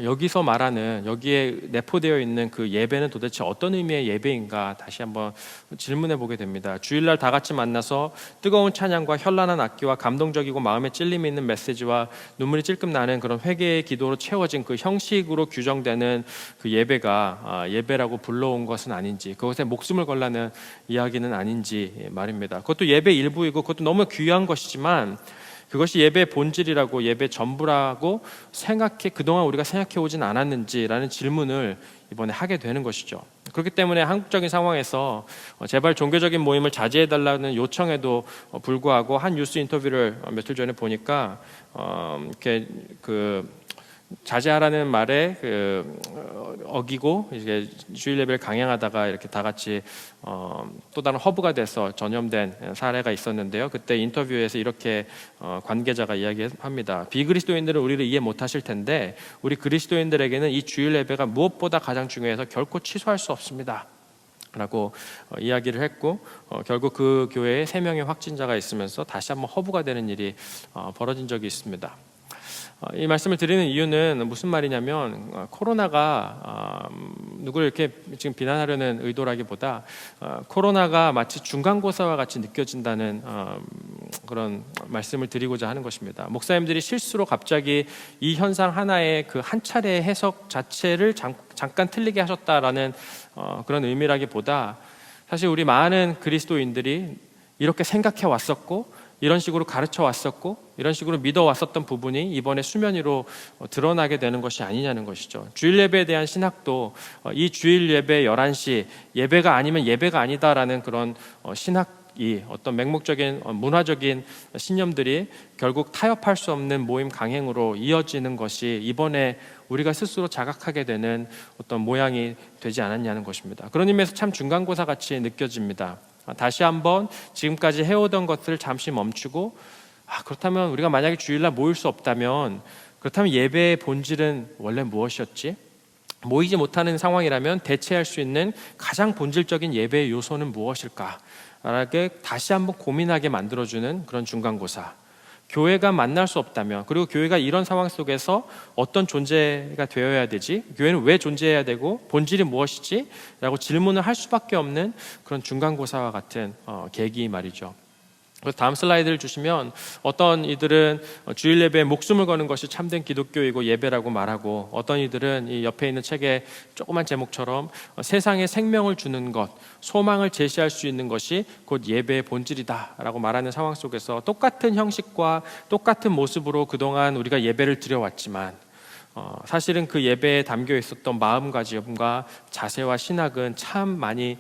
여기서 말하는, 여기에 내포되어 있는 그 예배는 도대체 어떤 의미의 예배인가 다시 한번 질문해 보게 됩니다. 주일날 다 같이 만나서 뜨거운 찬양과 현란한 악기와 감동적이고 마음에 찔림이 있는 메시지와 눈물이 찔끔 나는 그런 회개의 기도로 채워진 그 형식으로 규정되는 그 예배가 예배라고 불러온 것은 아닌지, 그것에 목숨을 걸라는 이야기는 아닌지 말입니다. 그것도 예배 일부이고 그것도 너무 귀한 것이지만 그것이 예배의 본질이라고, 예배 전부라고 그동안 우리가 생각해 오진 않았는지라는 질문을 이번에 하게 되는 것이죠. 그렇기 때문에 한국적인 상황에서 제발 종교적인 모임을 자제해달라는 요청에도 불구하고 한 뉴스 인터뷰를 며칠 전에 보니까 이렇게 자제하라는 말에 어기고 이제 주일 예배를 강행하다가 이렇게 다 같이 또 다른 허브가 돼서 전염된 사례가 있었는데요. 그때 인터뷰에서 이렇게 관계자가 이야기합니다. 비그리스도인들은 우리를 이해 못하실 텐데 우리 그리스도인들에게는 이 주일 예배가 무엇보다 가장 중요해서 결코 취소할 수 없습니다 라고 이야기를 했고, 결국 그 교회에 3명의 확진자가 있으면서 다시 한번 허브가 되는 일이 벌어진 적이 있습니다. 이 말씀을 드리는 이유는 무슨 말이냐면, 코로나가 누구를 이렇게 지금 비난하려는 의도라기보다 코로나가 마치 중간고사와 같이 느껴진다는 그런 말씀을 드리고자 하는 것입니다. 목사님들이 실수로 갑자기 이 현상 하나의 그 한 차례의 해석 자체를 잠깐 틀리게 하셨다라는 그런 의미라기보다, 사실 우리 많은 그리스도인들이 이렇게 생각해 왔었고 이런 식으로 가르쳐 왔었고 이런 식으로 믿어 왔었던 부분이 이번에 수면 위로 드러나게 되는 것이 아니냐는 것이죠. 주일 예배에 대한 신학도 이 주일 예배 11시 예배가 아니면 예배가 아니다라는 그런 신학이 어떤 맹목적인 문화적인 신념들이 결국 타협할 수 없는 모임 강행으로 이어지는 것이 이번에 우리가 스스로 자각하게 되는 어떤 모양이 되지 않았냐는 것입니다. 그런 의미에서 참 중간고사 같이 느껴집니다. 다시 한번 지금까지 해오던 것을 잠시 멈추고, 그렇다면 우리가 만약에 주일날 모일 수 없다면, 그렇다면 예배의 본질은 원래 무엇이었지? 모이지 못하는 상황이라면 대체할 수 있는 가장 본질적인 예배의 요소는 무엇일까? 라게 다시 한번 고민하게 만들어주는 그런 중간고사. 교회가 만날 수 없다면, 그리고 교회가 이런 상황 속에서 어떤 존재가 되어야 되지? 교회는 왜 존재해야 되고 본질이 무엇이지? 라고 질문을 할 수밖에 없는 그런 중간고사와 같은 계기 말이죠. 그래서 다음 슬라이드를 주시면, 어떤 이들은 주일 예배에 목숨을 거는 것이 참된 기독교이고 예배라고 말하고, 어떤 이들은 이 옆에 있는 책의 조그만 제목처럼 세상에 생명을 주는 것, 소망을 제시할 수 있는 것이 곧 예배의 본질이다 라고 말하는 상황 속에서 똑같은 형식과 똑같은 모습으로 그동안 우리가 예배를 드려왔지만, 사실은 그 예배에 담겨 있었던 마음가짐과 자세와 신학은 참 많이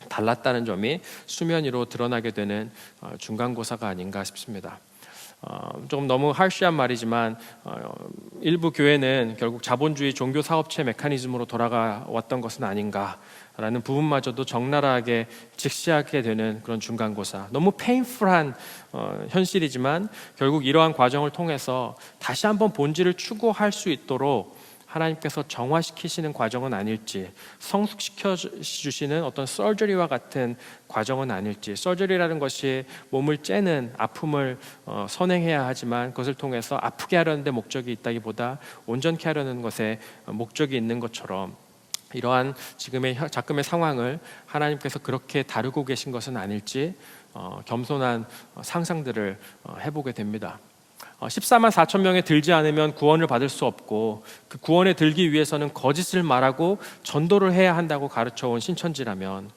달랐다는 점이 수면 위로 드러나게 되는 중간고사가 아닌가 싶습니다. 조금 너무 harsh한 말이지만 일부 교회는 결국 자본주의 종교사업체 메커니즘으로 돌아가 왔던 것은 아닌가라는 부분마저도 적나라하게 직시하게 되는 그런 중간고사. 너무 painful한 현실이지만 결국 이러한 과정을 통해서 다시 한번 본질을 추구할 수 있도록 하나님께서 정화시키시는 과정은 아닐지, 성숙시켜 주시는 어떤 서저리와 같은 과정은 아닐지. 서저리라는 것이 몸을 째는 아픔을 선행해야 하지만 그것을 통해서 아프게 하려는 데 목적이 있다기보다 온전케 하려는 것에 목적이 있는 것처럼, 이러한 지금의 상황을 하나님께서 그렇게 다루고 계신 것은 아닐지 겸손한 상상들을 해보게 됩니다. 14만 4천 명에 들지 않으면 구원을 받을 수 없고, 그 구원에 들기 위해서는 거짓을 말하고 전도를 해야 한다고 가르쳐온 신천지라면,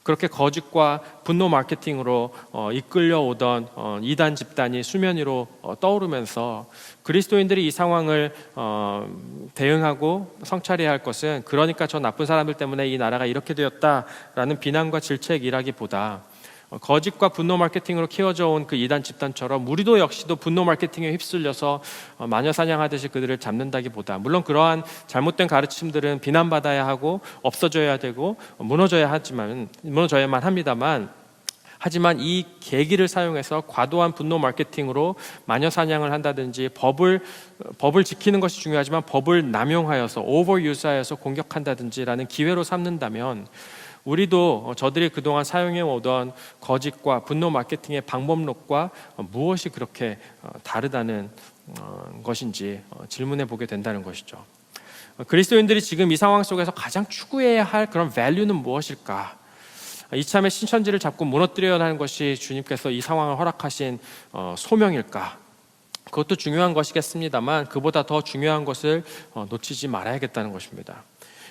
그렇게 거짓과 분노 마케팅으로 이끌려오던 이단 집단이 수면 위로 떠오르면서 그리스도인들이 이 상황을 대응하고 성찰해야 할 것은, 그러니까 저 나쁜 사람들 때문에 이 나라가 이렇게 되었다라는 비난과 질책이라기보다, 거짓과 분노 마케팅으로 키워져 온 그 이단 집단처럼 우리도 역시도 분노 마케팅에 휩쓸려서 마녀 사냥하듯이 그들을 잡는다기보다, 물론 그러한 잘못된 가르침들은 비난받아야 하고 없어져야 되고 무너져야만 합니다만, 하지만 이 계기를 사용해서 과도한 분노 마케팅으로 마녀 사냥을 한다든지 법을 지키는 것이 중요하지만 법을 남용하여서 오버유스하여서 공격한다든지라는 기회로 삼는다면, 우리도 저들이 그동안 사용해 오던 거짓과 분노 마케팅의 방법론과 무엇이 그렇게 다르다는 것인지 질문해 보게 된다는 것이죠. 그리스도인들이 지금 이 상황 속에서 가장 추구해야 할 그런 밸류는 무엇일까? 이참에 신천지를 잡고 무너뜨려야 하는 것이 주님께서 이 상황을 허락하신 소명일까? 그것도 중요한 것이겠습니다만 그보다 더 중요한 것을 놓치지 말아야겠다는 것입니다.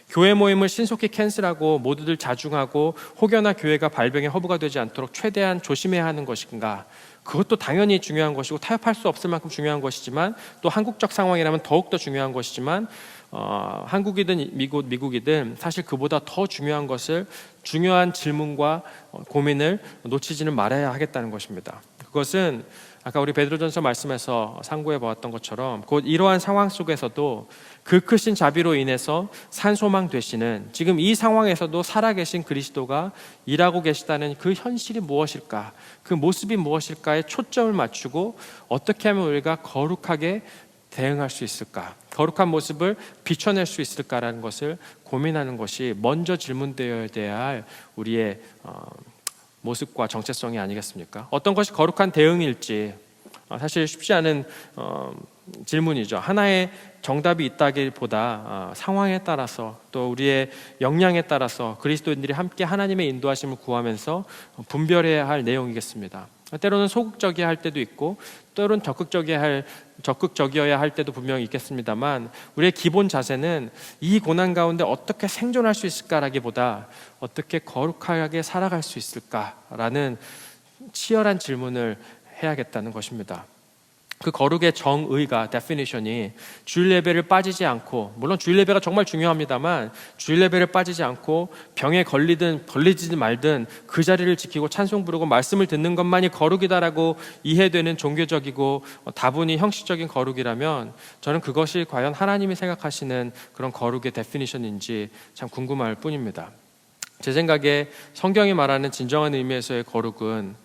교회 모임을 신속히 캔슬하고 모두들 자중하고 혹여나 교회가 발병의 허브가 되지 않도록 최대한 조심해야 하는 것인가? 그것도 당연히 중요한 것이고 타협할 수 없을 만큼 중요한 것이지만 또 한국적 상황이라면 더욱더 중요한 것이지만 한국이든 미국이든 사실 그보다 더 중요한 것을 중요한 질문과 고민을 놓치지는 말아야 하겠다는 것입니다. 그것은 아까 우리 베드로전서 말씀에서 상고해 보았던 것처럼 곧 이러한 상황 속에서도 그 크신 자비로 인해서 산소망 되시는 지금 이 상황에서도 살아계신 그리스도가 일하고 계시다는 그 현실이 무엇일까? 그 모습이 무엇일까에 초점을 맞추고 어떻게 하면 우리가 거룩하게 대응할 수 있을까? 거룩한 모습을 비춰낼 수 있을까라는 것을 고민하는 것이 먼저 질문되어야 할 우리의 모습과 정체성이 아니겠습니까? 어떤 것이 거룩한 대응일지 사실 쉽지 않은 질문이죠. 하나의 정답이 있다기보다 상황에 따라서 또 우리의 역량에 따라서 그리스도인들이 함께 하나님의 인도하심을 구하면서 분별해야 할 내용이겠습니다. 때로는 소극적이어야 할 때도 있고 때로는 적극적이어야 할 때도 분명히 있겠습니다만 우리의 기본 자세는 이 고난 가운데 어떻게 생존할 수 있을까라기보다 어떻게 거룩하게 살아갈 수 있을까라는 치열한 질문을 해야겠다는 것입니다. 그 거룩의 정의가 definition이 주일 예배를 빠지지 않고 물론 주일 예배가 정말 중요합니다만 주일 예배를 빠지지 않고 병에 걸리든 말든 그 자리를 지키고 찬송 부르고 말씀을 듣는 것만이 거룩이다라고 이해되는 종교적이고 다분히 형식적인 거룩이라면 저는 그것이 과연 하나님이 생각하시는 그런 거룩의 definition인지 참 궁금할 뿐입니다. 제 생각에 성경이 말하는 진정한 의미에서의 거룩은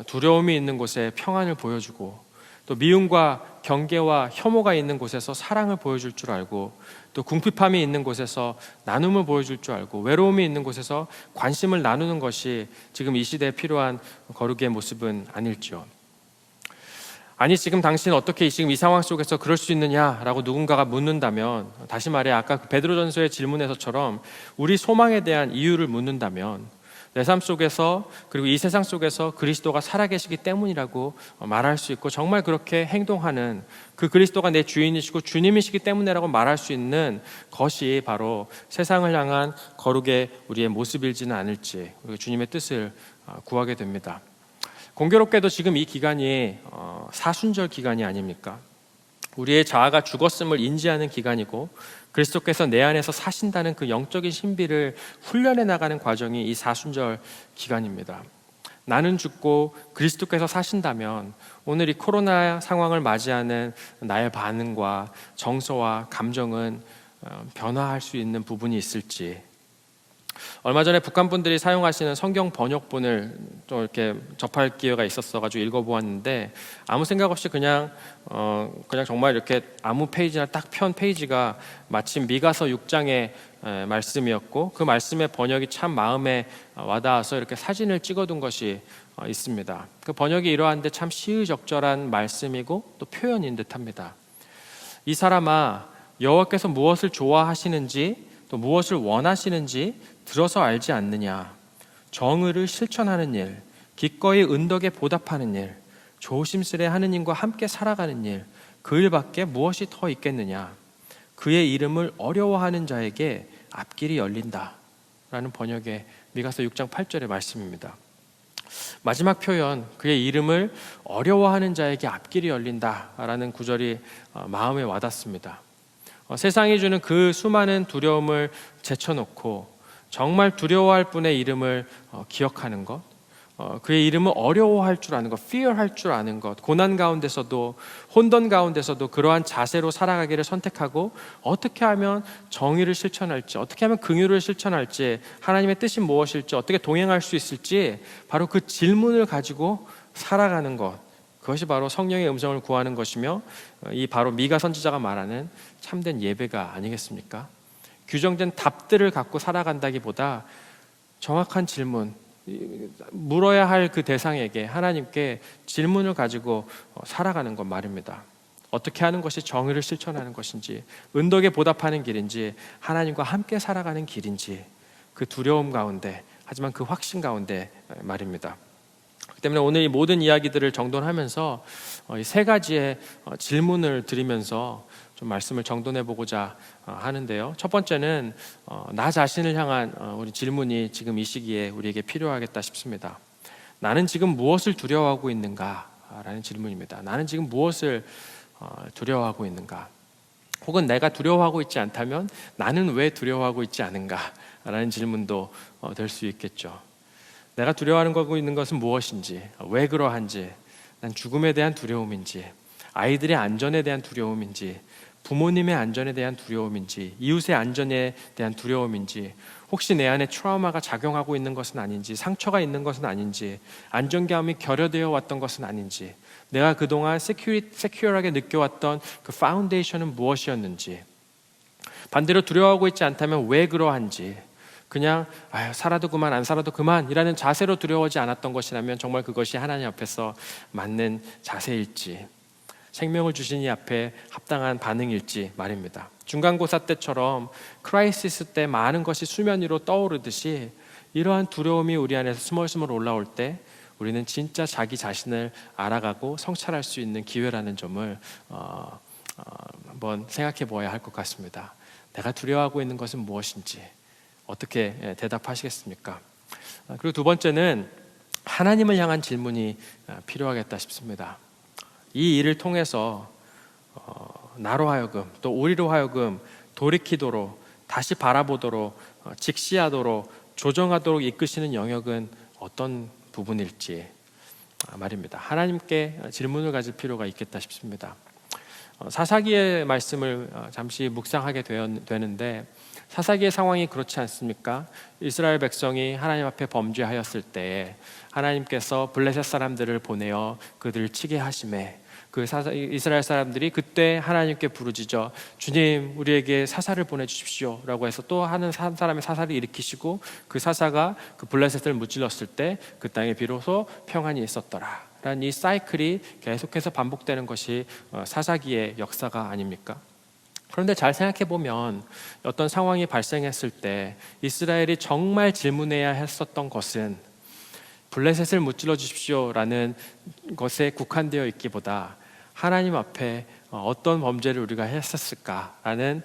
두려움이 있는 곳에 평안을 보여주고 또 미움과 경계와 혐오가 있는 곳에서 사랑을 보여줄 줄 알고 또 궁핍함이 있는 곳에서 나눔을 보여줄 줄 알고 외로움이 있는 곳에서 관심을 나누는 것이 지금 이 시대에 필요한 거룩의 모습은 아닐지요. 아니 지금 당신 어떻게 지금 이 상황 속에서 그럴 수 있느냐라고 누군가가 묻는다면 다시 말해 아까 그 베드로전서의 질문에서처럼 우리 소망에 대한 이유를 묻는다면 내 삶 속에서 그리고 이 세상 속에서 그리스도가 살아계시기 때문이라고 말할 수 있고 정말 그렇게 행동하는 그 그리스도가 내 주인이시고 주님이시기 때문이라고 말할 수 있는 것이 바로 세상을 향한 거룩의 우리의 모습일지는 않을지 주님의 뜻을 구하게 됩니다. 공교롭게도 지금 이 기간이 사순절 기간이 아닙니까? 우리의 자아가 죽었음을 인지하는 기간이고 그리스도께서 내 안에서 사신다는 그 영적인 신비를 훈련해 나가는 과정이 이 사순절 기간입니다. 나는 죽고 그리스도께서 사신다면 오늘 이 코로나 상황을 맞이하는 나의 반응과 정서와 감정은 변화할 수 있는 부분이 있을지 얼마 전에 북한 분들이 사용하시는 성경 번역본을 좀 이렇게 접할 기회가 있었어가지고 읽어보았는데 아무 생각 없이 그냥 정말 이렇게 아무 페이지나 딱 편 페이지가 마침 미가서 6장의 말씀이었고 그 말씀의 번역이 참 마음에 와닿아서 이렇게 사진을 찍어둔 것이 있습니다. 그 번역이 이러한데 참 시의적절한 말씀이고 또 표현인 듯합니다. 이 사람아 여호와께서 무엇을 좋아하시는지 또 무엇을 원하시는지 들어서 알지 않느냐. 정의를 실천하는 일, 기꺼이 은덕에 보답하는 일, 조심스레 하느님과 함께 살아가는 일, 그 일밖에 무엇이 더 있겠느냐. 그의 이름을 어려워하는 자에게 앞길이 열린다 라는 번역의 미가서 6장 8절의 말씀입니다. 마지막 표현 그의 이름을 어려워하는 자에게 앞길이 열린다 라는 구절이 마음에 와닿습니다. 세상이 주는 그 수많은 두려움을 제쳐놓고 정말 두려워할 분의 이름을 기억하는 것, 그의 이름을 어려워할 줄 아는 것, fear할 줄 아는 것, 고난 가운데서도 혼돈 가운데서도 그러한 자세로 살아가기를 선택하고 어떻게 하면 정의를 실천할지, 어떻게 하면 긍휼을 실천할지, 하나님의 뜻이 무엇일지, 어떻게 동행할 수 있을지 바로 그 질문을 가지고 살아가는 것, 그것이 바로 성령의 음성을 구하는 것이며 이 바로 미가 선지자가 말하는 참된 예배가 아니겠습니까? 규정된 답들을 갖고 살아간다기보다 정확한 질문, 물어야 할 그 대상에게 하나님께 질문을 가지고 살아가는 것 말입니다. 어떻게 하는 것이 정의를 실천하는 것인지, 은덕에 보답하는 길인지, 하나님과 함께 살아가는 길인지, 그 두려움 가운데, 하지만 그 확신 가운데 말입니다. 그렇기 때문에 오늘 이 모든 이야기들을 정돈하면서 이 세 가지의 질문을 드리면서 좀 말씀을 정돈해 보고자 하는데요. 첫 번째는 나 자신을 향한 우리 질문이 지금 이 시기에 우리에게 필요하겠다 싶습니다. 나는 지금 무엇을 두려워하고 있는가? 라는 질문입니다. 나는 지금 무엇을 두려워하고 있는가? 혹은 내가 두려워하고 있지 않다면 나는 왜 두려워하고 있지 않은가? 라는 질문도 될 수 있겠죠. 내가 두려워하고 있는 것은 무엇인지, 왜 그러한지, 난 죽음에 대한 두려움인지, 아이들의 안전에 대한 두려움인지, 부모님의 안전에 대한 두려움인지, 이웃의 안전에 대한 두려움인지, 혹시 내 안에 트라우마가 작용하고 있는 것은 아닌지, 상처가 있는 것은 아닌지, 안전감이 결여되어 왔던 것은 아닌지, 내가 그동안 세큐어하게 느껴왔던 그 파운데이션은 무엇이었는지, 반대로 두려워하고 있지 않다면 왜 그러한지, 그냥 살아도 그만 안 살아도 그만이라는 자세로 두려워하지 않았던 것이라면 정말 그것이 하나님 앞에서 맞는 자세일지, 생명을 주신 이 앞에 합당한 반응일지 말입니다. 중간고사 때처럼 크라이시스 때 많은 것이 수면 위로 떠오르듯이 이러한 두려움이 우리 안에서 스멀스멀 올라올 때 우리는 진짜 자기 자신을 알아가고 성찰할 수 있는 기회라는 점을 한번 생각해 보아야 할 것 같습니다. 내가 두려워하고 있는 것은 무엇인지 어떻게 대답하시겠습니까? 그리고 두 번째는 하나님을 향한 질문이 필요하겠다 싶습니다. 이 일을 통해서 나로 하여금, 또 우리로 하여금 돌이키도록, 다시 바라보도록, 직시하도록, 조정하도록 이끄시는 영역은 어떤 부분일지 말입니다. 하나님께 질문을 가질 필요가 있겠다 싶습니다. 사사기의 말씀을 잠시 묵상하게 되는데, 사사기의 상황이 그렇지 않습니까? 이스라엘 백성이 하나님 앞에 범죄하였을 때 하나님께서 블레셋 사람들을 보내어 그들을 치게 하심에 이스라엘 사람들이 그때 하나님께 부르짖어 주님 우리에게 사사를 보내주십시오 라고 해서 또 한 사람의 사사를 일으키시고 그 사사가 그 블레셋을 무찔렀을 때 그 땅에 비로소 평안이 있었더라 라는 이 사이클이 계속해서 반복되는 것이 사사기의 역사가 아닙니까? 그런데 잘 생각해 보면 어떤 상황이 발생했을 때 이스라엘이 정말 질문해야 했었던 것은 블레셋을 무찔러 주십시오라는 것에 국한되어 있기보다 하나님 앞에 어떤 범죄를 우리가 했었을까라는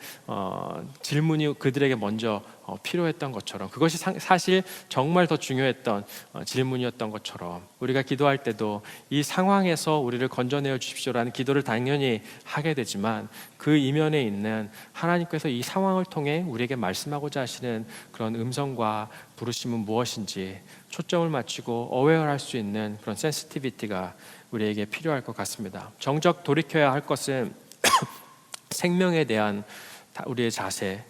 질문이 그들에게 먼저 필요했던 것처럼, 그것이 사실 정말 더 중요했던 질문이었던 것처럼 우리가 기도할 때도 이 상황에서 우리를 건져내어 주십시오라는 기도를 당연히 하게 되지만 그 이면에 있는 하나님께서 이 상황을 통해 우리에게 말씀하고자 하시는 그런 음성과 부르심은 무엇인지 초점을 맞추고 어웨어할 수 있는 그런 센시티비티가 우리에게 필요할 것 같습니다. 정작 돌이켜야 할 것은 생명에 대한 우리의 자세,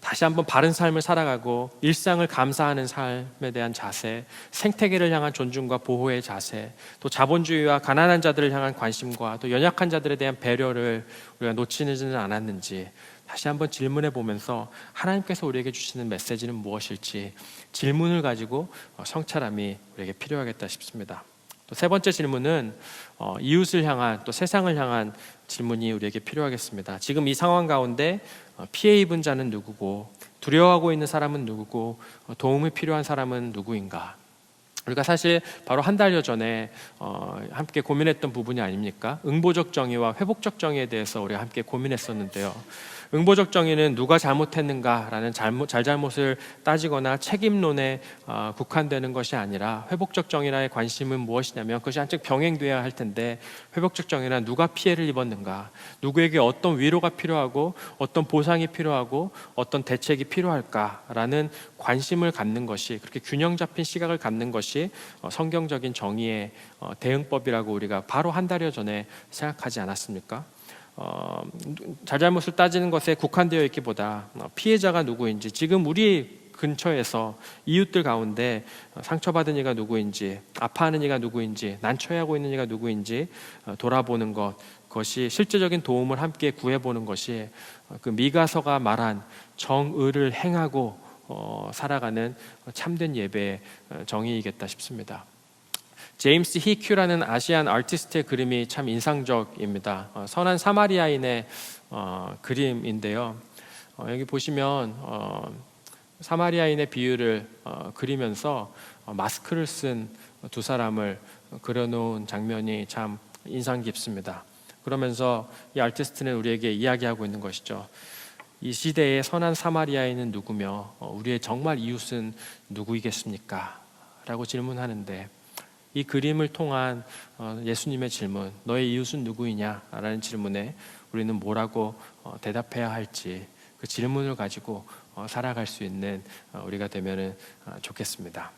다시 한번 바른 삶을 살아가고 일상을 감사하는 삶에 대한 자세, 생태계를 향한 존중과 보호의 자세, 또 자본주의와 가난한 자들을 향한 관심과 또 연약한 자들에 대한 배려를 우리가 놓치지는 않았는지 다시 한번 질문해 보면서 하나님께서 우리에게 주시는 메시지는 무엇일지 질문을 가지고 성찰함이 우리에게 필요하겠다 싶습니다. 또 세 번째 질문은 이웃을 향한, 또 세상을 향한 질문이 우리에게 필요하겠습니다. 지금 이 상황 가운데 피해 입은 자는 누구고, 두려워하고 있는 사람은 누구고, 도움이 필요한 사람은 누구인가? 우리가 사실 바로 한 달여 전에 함께 고민했던 부분이 아닙니까? 응보적 정의와 회복적 정의에 대해서 우리가 함께 고민했었는데요. 응보적 정의는 누가 잘못했는가라는 잘잘못을 따지거나 책임론에 국한되는 것이 아니라, 회복적 정의라의 관심은 무엇이냐면 그것이 한층 병행돼야 할 텐데, 회복적 정의란 누가 피해를 입었는가, 누구에게 어떤 위로가 필요하고 어떤 보상이 필요하고 어떤 대책이 필요할까라는 관심을 갖는 것이, 그렇게 균형 잡힌 시각을 갖는 것이 성경적인 정의의 대응법이라고 우리가 바로 한 달여 전에 생각하지 않았습니까? 잘잘못을 따지는 것에 국한되어 있기보다 피해자가 누구인지, 지금 우리 근처에서 이웃들 가운데 상처받은 이가 누구인지, 아파하는 이가 누구인지, 난처해하고 있는 이가 누구인지 돌아보는 것, 그것이 실제적인 도움을 함께 구해보는 것이 그 미가서가 말한 정의를 행하고 살아가는 참된 예배의 정의이겠다 싶습니다. 제임스 히큐라는 아시안 아티스트의 그림이 참 인상적입니다. 선한 사마리아인의 그림인데요. 여기 보시면 사마리아인의 비유를 그리면서 마스크를 쓴 두 사람을 그려놓은 장면이 참 인상 깊습니다. 그러면서 이 아티스트는 우리에게 이야기하고 있는 것이죠. 이 시대의 선한 사마리아인은 누구며 우리의 정말 이웃은 누구이겠습니까? 라고 질문하는데, 이 그림을 통한 예수님의 질문, 너의 이웃은 누구이냐? 라는 질문에 우리는 뭐라고 대답해야 할지, 그 질문을 가지고 살아갈 수 있는 우리가 되면 좋겠습니다.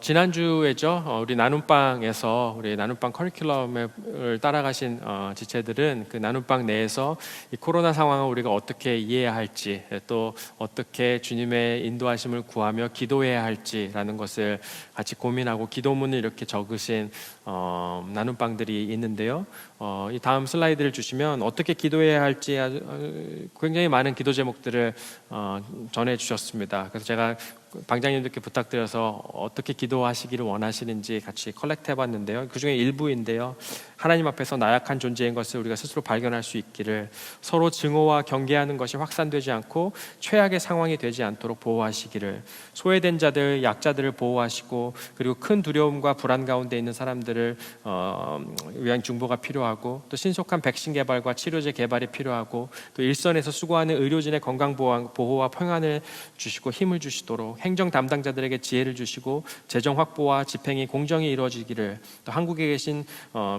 지난주에죠. 우리 나눔방에서 우리 나눔방 커리큘럼을 따라가신 지체들은 그 나눔방 내에서 이 코로나 상황을 우리가 어떻게 이해해야 할지, 또 어떻게 주님의 인도하심을 구하며 기도해야 할지라는 것을 같이 고민하고 기도문을 이렇게 적으신 나눔방들이 있는데요. 이 다음 슬라이드를 주시면 어떻게 기도해야 할지 굉장히 많은 기도 제목들을 전해 주셨습니다. 그래서 제가 방장님들께 부탁드려서 어떻게 기도하시기를 원하시는지 같이 컬렉트 해봤는데요. 그 중에 일부인데요. 하나님 앞에서 나약한 존재인 것을 우리가 스스로 발견할 수 있기를, 서로 증오와 경계하는 것이 확산되지 않고 최악의 상황이 되지 않도록 보호하시기를, 소외된 자들, 약자들을 보호하시고, 그리고 큰 두려움과 불안 가운데 있는 사람들을 위한 중보가 필요하고, 또 신속한 백신 개발과 치료제 개발이 필요하고, 또 일선에서 수고하는 의료진의 건강 보호와 평안을 주시고 힘을 주시도록, 행정 담당자들에게 지혜를 주시고 재정 확보와 집행이 공정히 이루어지기를, 또 한국에 계신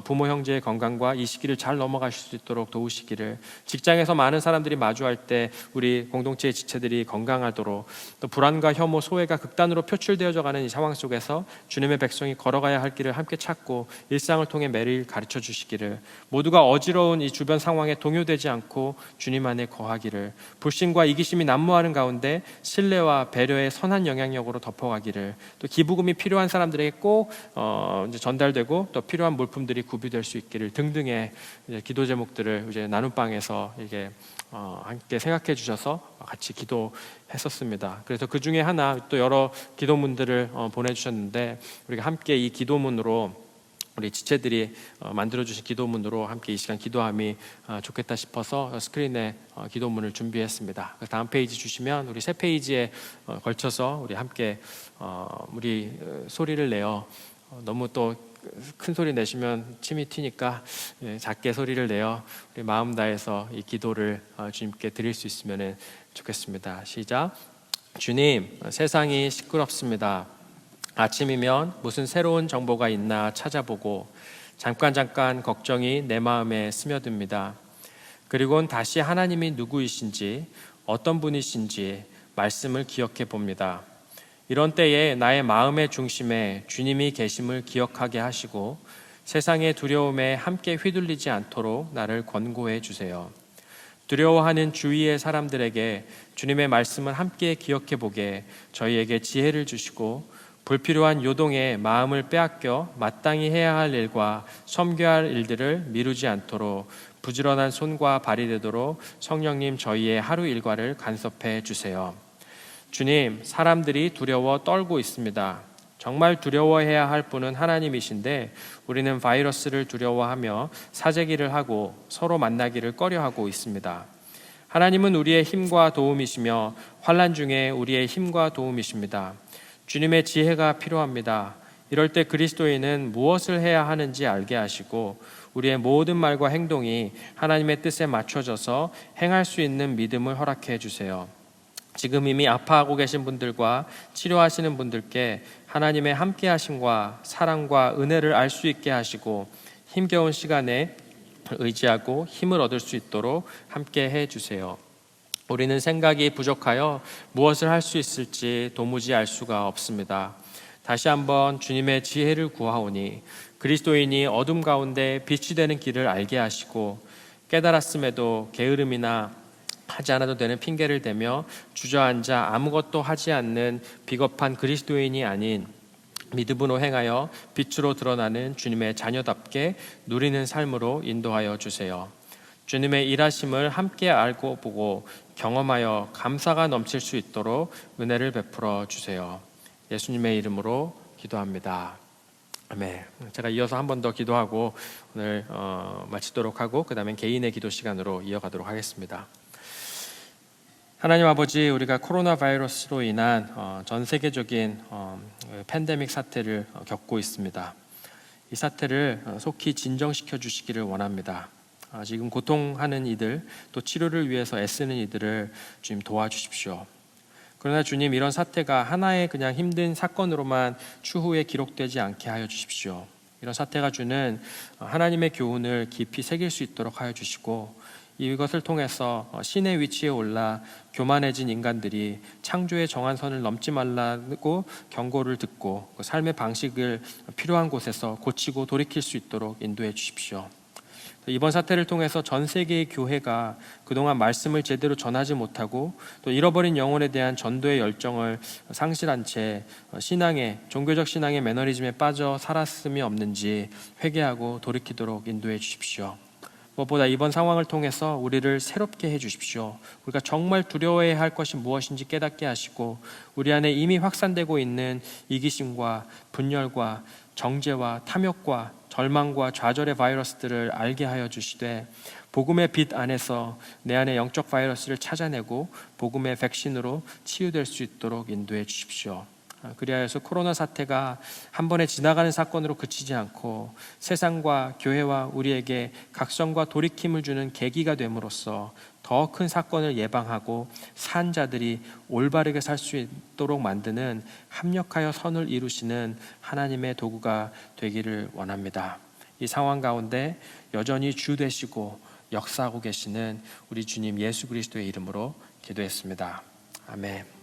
부모 형제의 건강과 이 시기를 잘 넘어가실 수 있도록 도우시기를, 직장에서 많은 사람들이 마주할 때 우리 공동체의 지체들이 건강하도록, 또 불안과 혐오, 소외가 극단으로 표출되어져 가는 이 상황 속에서 주님의 백성이 걸어가야 할 길을 함께 찾고 일상을 통해 매일 가르쳐 주시기를, 모두가 어지러운 이 주변 상황에 동요되지 않고 주님 안에 거하기를, 불신과 이기심이 난무하는 가운데 신뢰와 배려의 선한 영향력으로 덮어가기를, 또 기부금이 필요한 사람들에게 꼭 이제 전달되고 또 필요한 물품들이 구비될 수 있기를 등등의 이제 기도 제목들을 이제 나눔방에서 이게 함께 생각해 주셔서 같이 기도했었습니다. 그래서 그 중에 하나 또 여러 기도문들을 보내주셨는데, 우리가 함께 이 기도문으로 우리 지체들이 만들어주신 기도문으로 함께 이 시간 기도함이 좋겠다 싶어서 스크린에 기도문을 준비했습니다. 다음 페이지 주시면 우리 세 페이지에 걸쳐서 우리 함께 우리 소리를 내어, 너무 또 큰 소리 내시면 침이 튀니까 작게 소리를 내어 우리 마음 다해서 이 기도를 주님께 드릴 수 있으면 좋겠습니다. 시작. 주님, 세상이 시끄럽습니다. 아침이면 무슨 새로운 정보가 있나 찾아보고 잠깐 걱정이 내 마음에 스며듭니다. 그리고는 다시 하나님이 누구이신지, 어떤 분이신지 말씀을 기억해 봅니다. 이런 때에 나의 마음의 중심에 주님이 계심을 기억하게 하시고 세상의 두려움에 함께 휘둘리지 않도록 나를 권고해 주세요. 두려워하는 주위의 사람들에게 주님의 말씀을 함께 기억해 보게 저희에게 지혜를 주시고, 불필요한 요동에 마음을 빼앗겨 마땅히 해야 할 일과 섬겨야 할 일들을 미루지 않도록 부지런한 손과 발이 되도록 성령님 저희의 하루 일과를 간섭해 주세요. 주님, 사람들이 두려워 떨고 있습니다. 정말 두려워해야 할 분은 하나님이신데 우리는 바이러스를 두려워하며 사재기를 하고 서로 만나기를 꺼려하고 있습니다. 하나님은 우리의 힘과 도움이시며 환난 중에 우리의 힘과 도움이십니다. 주님의 지혜가 필요합니다. 이럴 때 그리스도인은 무엇을 해야 하는지 알게 하시고 우리의 모든 말과 행동이 하나님의 뜻에 맞춰져서 행할 수 있는 믿음을 허락해 주세요. 지금 이미 아파하고 계신 분들과 치료하시는 분들께 하나님의 함께하심과 사랑과 은혜를 알 수 있게 하시고 힘겨운 시간에 의지하고 힘을 얻을 수 있도록 함께 해주세요. 우리는 생각이 부족하여 무엇을 할 수 있을지 도무지 알 수가 없습니다. 다시 한번 주님의 지혜를 구하오니 그리스도인이 어둠 가운데 빛이 되는 길을 알게 하시고 깨달았음에도 게으름이나 하지 않아도 되는 핑계를 대며 주저앉아 아무것도 하지 않는 비겁한 그리스도인이 아닌 믿음으로 행하여 빛으로 드러나는 주님의 자녀답게 누리는 삶으로 인도하여 주세요. 주님의 일하심을 함께 알고 보고 경험하여 감사가 넘칠 수 있도록 은혜를 베풀어 주세요. 예수님의 이름으로 기도합니다. 네, 제가 이어서 한 번 더 기도하고 오늘 마치도록 하고 그 다음에 개인의 기도 시간으로 이어가도록 하겠습니다. 하나님 아버지, 우리가 코로나 바이러스로 인한 전 세계적인 팬데믹 사태를 겪고 있습니다. 이 사태를 속히 진정시켜 주시기를 원합니다. 지금 고통하는 이들, 또 치료를 위해서 애쓰는 이들을 주님 도와주십시오. 그러나 주님, 이런 사태가 하나의 그냥 힘든 사건으로만 추후에 기록되지 않게 하여 주십시오. 이런 사태가 주는 하나님의 교훈을 깊이 새길 수 있도록 하여 주시고, 이것을 통해서 신의 위치에 올라 교만해진 인간들이 창조의 정한 선을 넘지 말라고 경고를 듣고 그 삶의 방식을 필요한 곳에서 고치고 돌이킬 수 있도록 인도해 주십시오. 이번 사태를 통해서 전 세계의 교회가 그동안 말씀을 제대로 전하지 못하고 또 잃어버린 영혼에 대한 전도의 열정을 상실한 채 종교적 신앙의 매너리즘에 빠져 살았음이 없는지 회개하고 돌이키도록 인도해 주십시오. 무엇보다 이번 상황을 통해서 우리를 새롭게 해 주십시오. 우리가 정말 두려워해야 할 것이 무엇인지 깨닫게 하시고, 우리 안에 이미 확산되고 있는 이기심과 분열과 정죄와 탐욕과 절망과 좌절의 바이러스들을 알게 하여 주시되, 복음의 빛 안에서 내 안에 영적 바이러스를 찾아내고 복음의 백신으로 치유될 수 있도록 인도해 주십시오. 그리하여서 코로나 사태가 한 번에 지나가는 사건으로 그치지 않고 세상과 교회와 우리에게 각성과 돌이킴을 주는 계기가 됨으로써 더 큰 사건을 예방하고 산 자들이 올바르게 살 수 있도록 만드는 합력하여 선을 이루시는 하나님의 도구가 되기를 원합니다. 이 상황 가운데 여전히 주 되시고 역사하고 계시는 우리 주님 예수 그리스도의 이름으로 기도했습니다. 아멘.